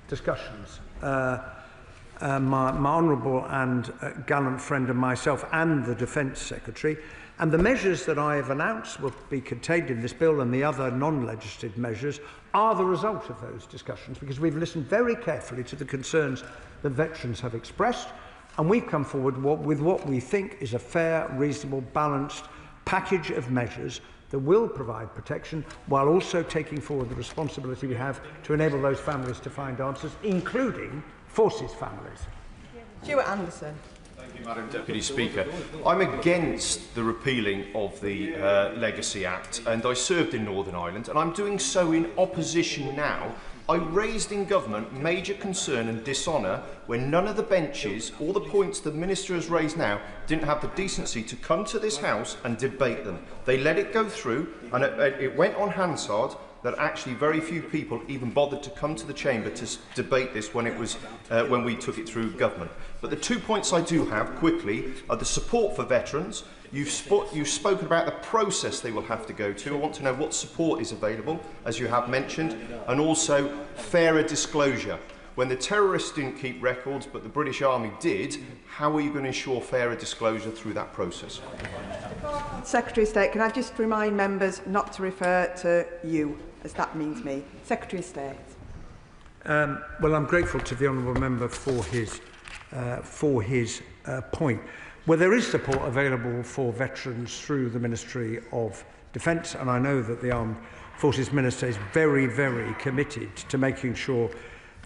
discussions. My honourable and gallant friend and myself and the Defence Secretary, and the measures that I have announced will be contained in this bill and the other non-legislative measures are the result of those discussions, because we've listened very carefully to the concerns that veterans have expressed, and we've come forward with what we think is a fair, reasonable, balanced package of measures that will provide protection while also taking forward the responsibility we have to enable those families to find answers, including forces families. Stuart Anderson. Thank you, Madam Deputy Speaker. I'm against the repealing of the Legacy Act, and I served in Northern Ireland, and I'm doing so in opposition now. I raised in government major concern and dishonour when none of the benches or the points the Minister has raised now didn't have the decency to come to this House and debate them. They let it go through, and it went on Hansard that actually very few people even bothered to come to the chamber to debate this when it was when we took it through government. But the 2 points I do have quickly are the support for veterans. You've spoken about the process they will have to go to. I want to know what support is available, as you have mentioned, and also fairer disclosure. When the terrorists didn't keep records, but the British Army did, how are you going to ensure fairer disclosure through that process? Secretary of State, can I just remind members not to refer to you, as that means me. Secretary of State. Well, I'm grateful to the honourable member for his point. Well, there is support available for veterans through the Ministry of Defence, and I know that the Armed Forces Minister is very, very committed to making sure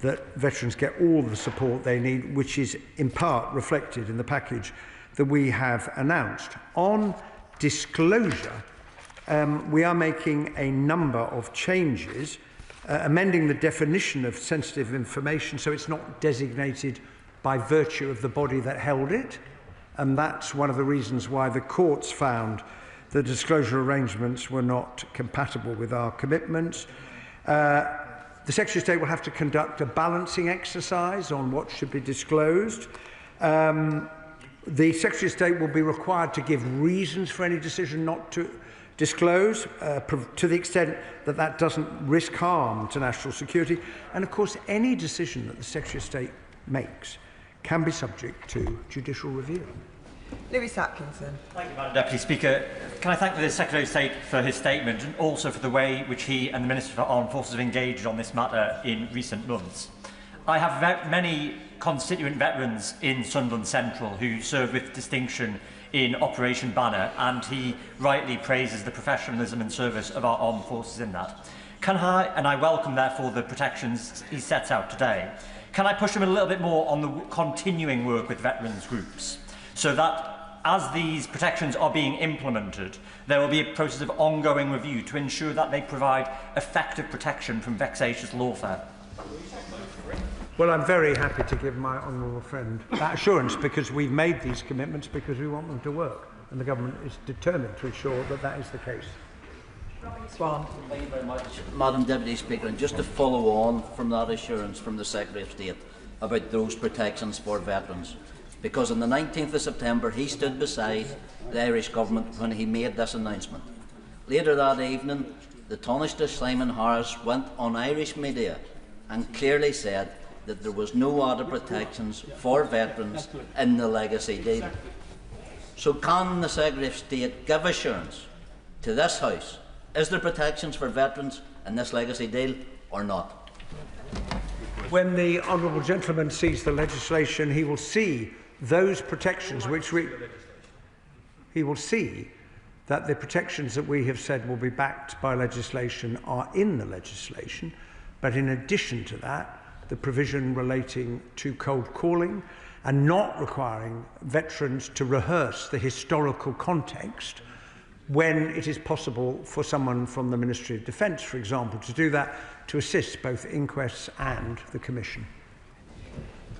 that veterans get all the support they need, which is in part reflected in the package that we have announced. On disclosure, we are making a number of changes, amending the definition of sensitive information so it's not designated by virtue of the body that held it. And that's one of the reasons why the courts found the disclosure arrangements were not compatible with our commitments. The Secretary of State will have to conduct a balancing exercise on what should be disclosed. The Secretary of State will be required to give reasons for any decision not to disclose, to the extent that that doesn't risk harm to national security. And of course, any decision that the Secretary of State makes can be subject to judicial review. Lewis Atkinson. Thank you, Madam Deputy Speaker. Can I thank the Secretary of State for his statement and also for the way which he and the Minister for Armed Forces have engaged on this matter in recent months. I have many constituent veterans in Sunderland Central who served with distinction in Operation Banner, and he rightly praises the professionalism and service of our armed forces in that. And I welcome, therefore, the protections he sets out today. Can I push him a little bit more on the continuing work with veterans groups, so that as these protections are being implemented, there will be a process of ongoing review to ensure that they provide effective protection from vexatious lawfare? Well, I'm very happy to give my honourable friend that assurance, because we've made these commitments because we want them to work, and the government is determined to ensure that that is the case. Swan. Thank you very much, Madam Deputy Speaker. And just to follow on from that assurance from the Secretary of State about those protections for veterans, because on the 19th of September he stood beside the Irish Government when he made this announcement. Later that evening, the Taoiseach Simon Harris went on Irish media and clearly said that there was no added protections for veterans in the legacy deal. So can the Secretary of State give assurance to this House, is there protections for veterans in this legacy deal or not? When the honourable gentleman sees the legislation, he will see those protections he will see that the protections that we have said will be backed by legislation are in the legislation, but in addition to that, the provision relating to cold calling and not requiring veterans to rehearse the historical context when it is possible for someone from the Ministry of Defence, for example, to do that, to assist both inquests and the Commission.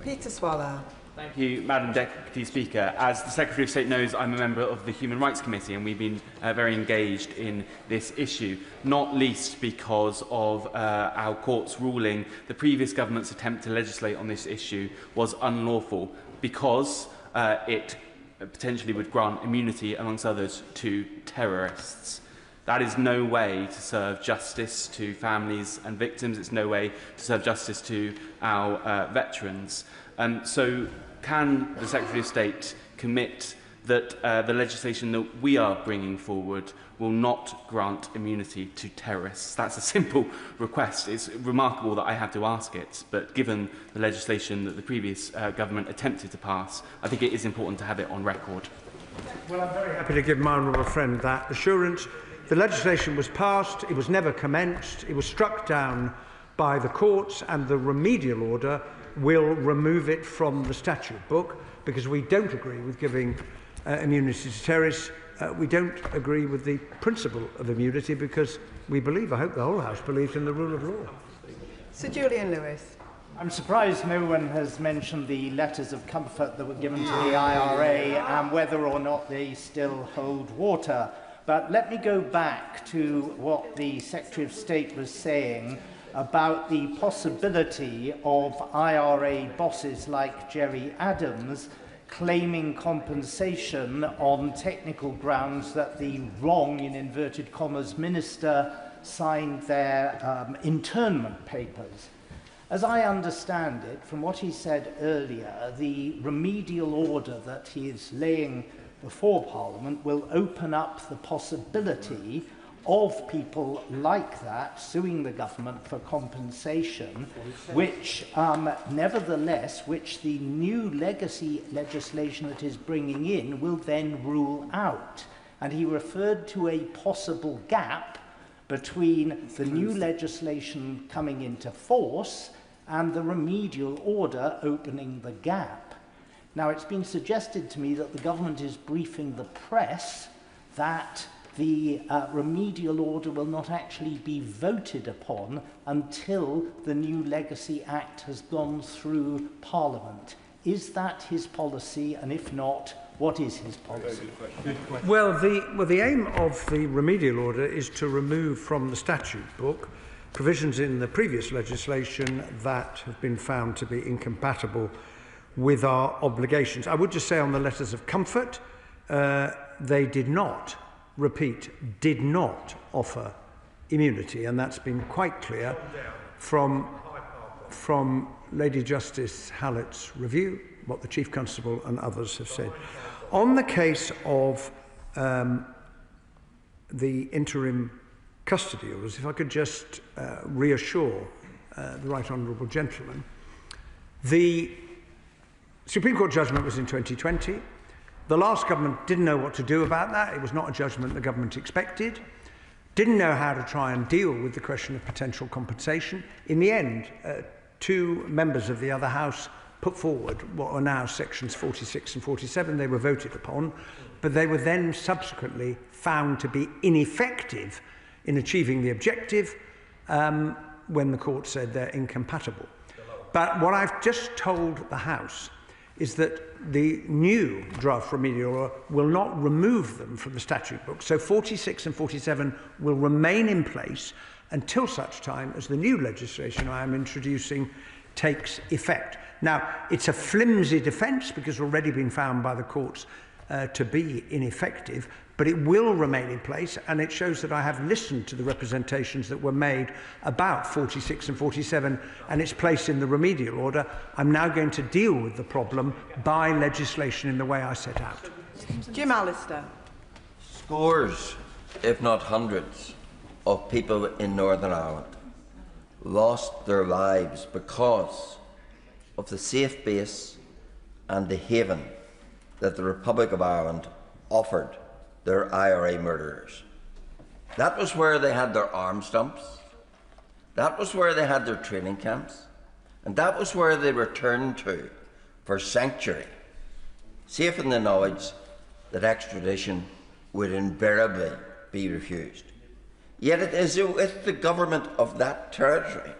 Peter Swallow. Thank you, Madam Deputy Speaker. As the Secretary of State knows, I'm a member of the Human Rights Committee, and we've been very engaged in this issue, not least because of our court's ruling the previous government's attempt to legislate on this issue was unlawful because it potentially would grant immunity, amongst others, to terrorists. That is no way to serve justice to families and victims. It's no way to serve justice to our veterans. So can the Secretary of State commit that the legislation that we are bringing forward will not grant immunity to terrorists? That's a simple request. It's remarkable that I had to ask it, but given the legislation that the previous government attempted to pass, I think it is important to have it on record. Well, I'm very happy to give my honourable friend that assurance. The legislation was passed, it was never commenced, it was struck down by the courts, and the remedial order will remove it from the statute book, because we don't agree with giving immunity to terrorists. We don't agree with the principle of immunity, because we believe, I hope the whole House believes, in the rule of law. Sir Julian Lewis. I'm surprised no one has mentioned the letters of comfort that were given to the IRA and whether or not they still hold water. But let me go back to what the Secretary of State was saying about the possibility of IRA bosses like Jerry Adams claiming compensation on technical grounds that the wrong, in inverted commas, minister signed their internment papers. As I understand it, from what he said earlier, the remedial order that he is laying before Parliament will open up the possibility of people like that suing the government for compensation, which, nevertheless, which the new legacy legislation that is bringing in will then rule out. And he referred to a possible gap between the new legislation coming into force and the remedial order opening the gap. Now, it's been suggested to me that the government is briefing the press that the remedial order will not actually be voted upon until the new Legacy Act has gone through Parliament. Is that his policy? And if not, what is his policy? Well, the aim of the remedial order is to remove from the statute book provisions in the previous legislation that have been found to be incompatible with our obligations. I would just say on the letters of comfort, they did not offer immunity, and that's been quite clear from Lady Justice Hallett's review, what the Chief Constable and others have said. On the case of the interim custody orders, if I could just reassure the Right Honourable Gentleman, the Supreme Court judgment was in 2020. The last government didn't know what to do about that. It was not a judgment the government expected. Didn't know how to try and deal with the question of potential compensation. In the end, two members of the other house put forward what are now sections 46 and 47. They were voted upon, but they were then subsequently found to be ineffective in achieving the objective when the court said they're incompatible. But what I've just told the House is that the new draft remedial order will not remove them from the statute book. So 46 and 47 will remain in place until such time as the new legislation I am introducing takes effect. Now, it's a flimsy defence because it's already been found by the courts to be ineffective, but it will remain in place, and it shows that I have listened to the representations that were made about 46 and 47 and its place in the remedial order. I'm now going to deal with the problem by legislation in the way I set out. Jim Allister. Scores, if not hundreds, of people in Northern Ireland lost their lives because of the safe base and the haven that the Republic of Ireland offered their IRA murderers. That was where they had their arms dumps, that was where they had their training camps, and that was where they returned to for sanctuary, safe in the knowledge that extradition would invariably be refused. Yet it is with the government of that territory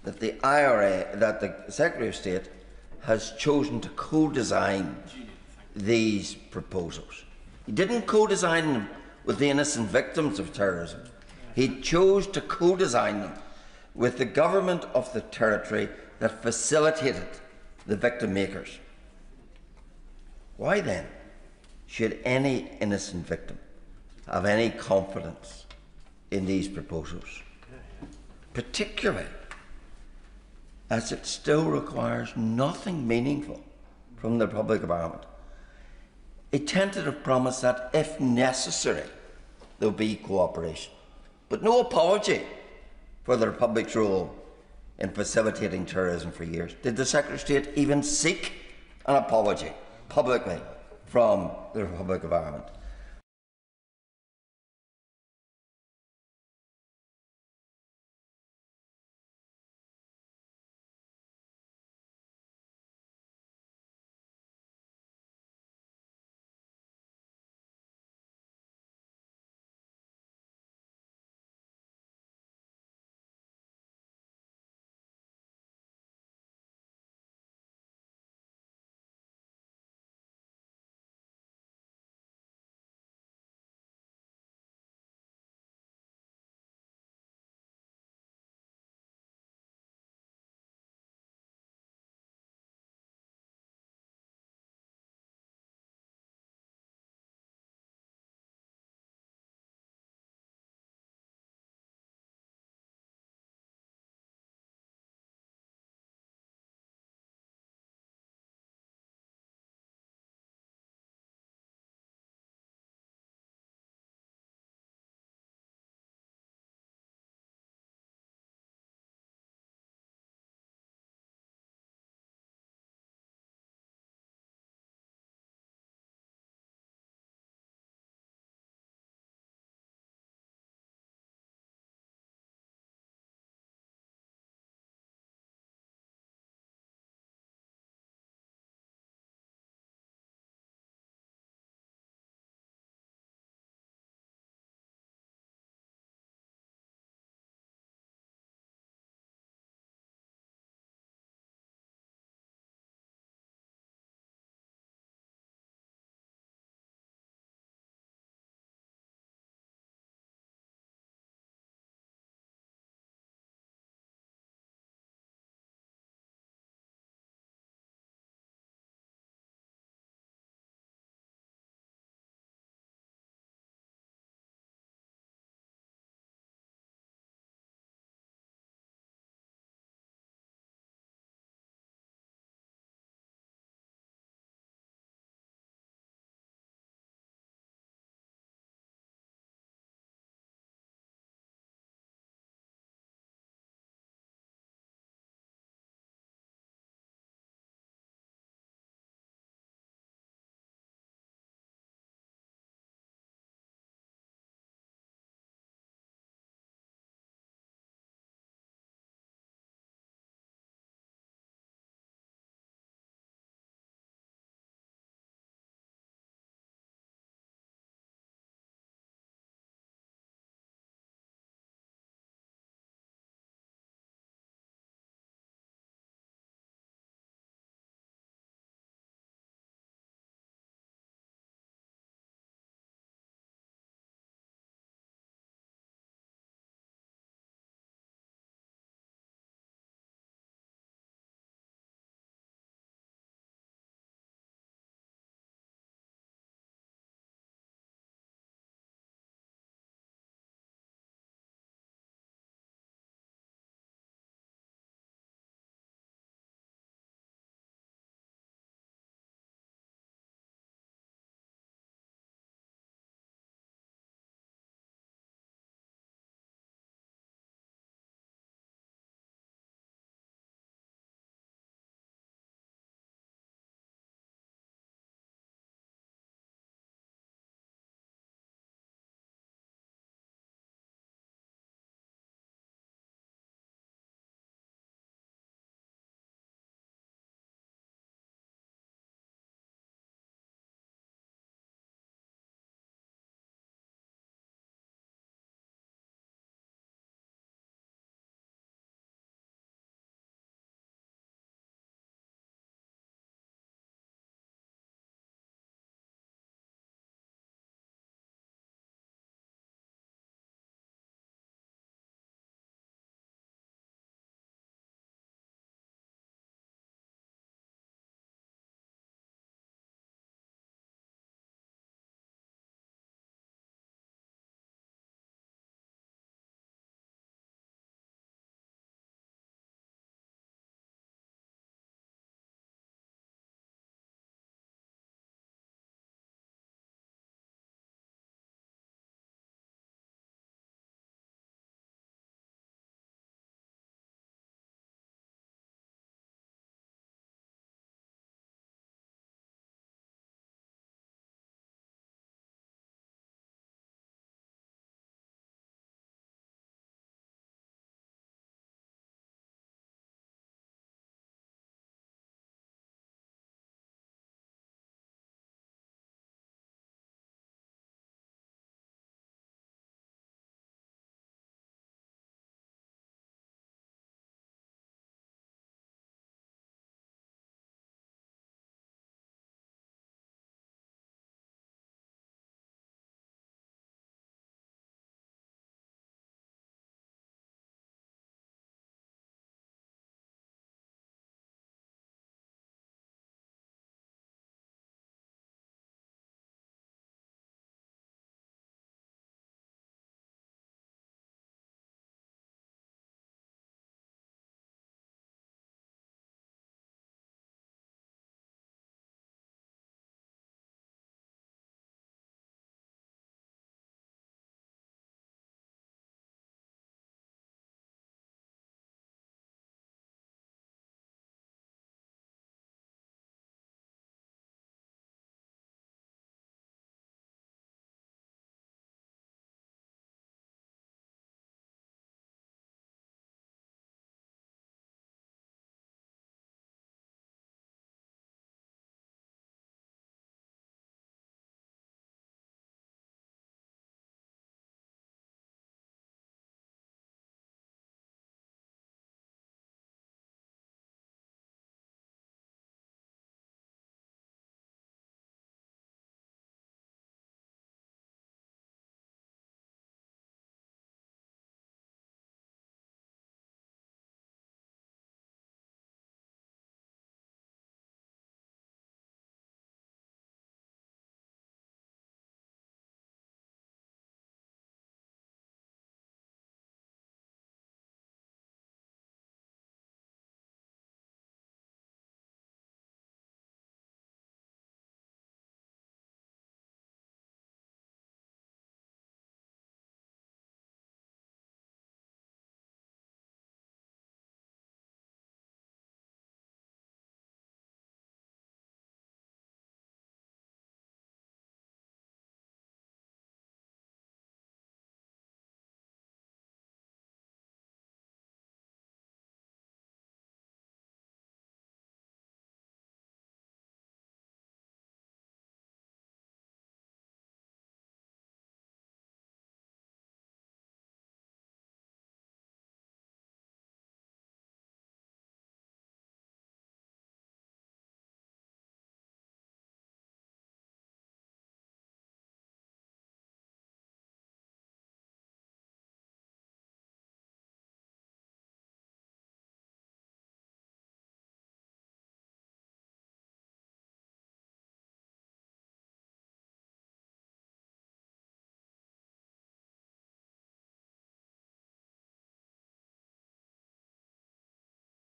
that the IRA, that the Secretary of State has chosen to co-design these proposals. He didn't co-design them with the innocent victims of terrorism. He chose to co-design them with the government of the territory that facilitated the victim makers. Why then should any innocent victim have any confidence in these proposals, particularly as it still requires nothing meaningful from the Republic of Ireland. A tentative promise that, if necessary, there will be cooperation, but no apology for the Republic's role in facilitating terrorism for years. Did the Secretary of State even seek an apology publicly from the Republic of Ireland?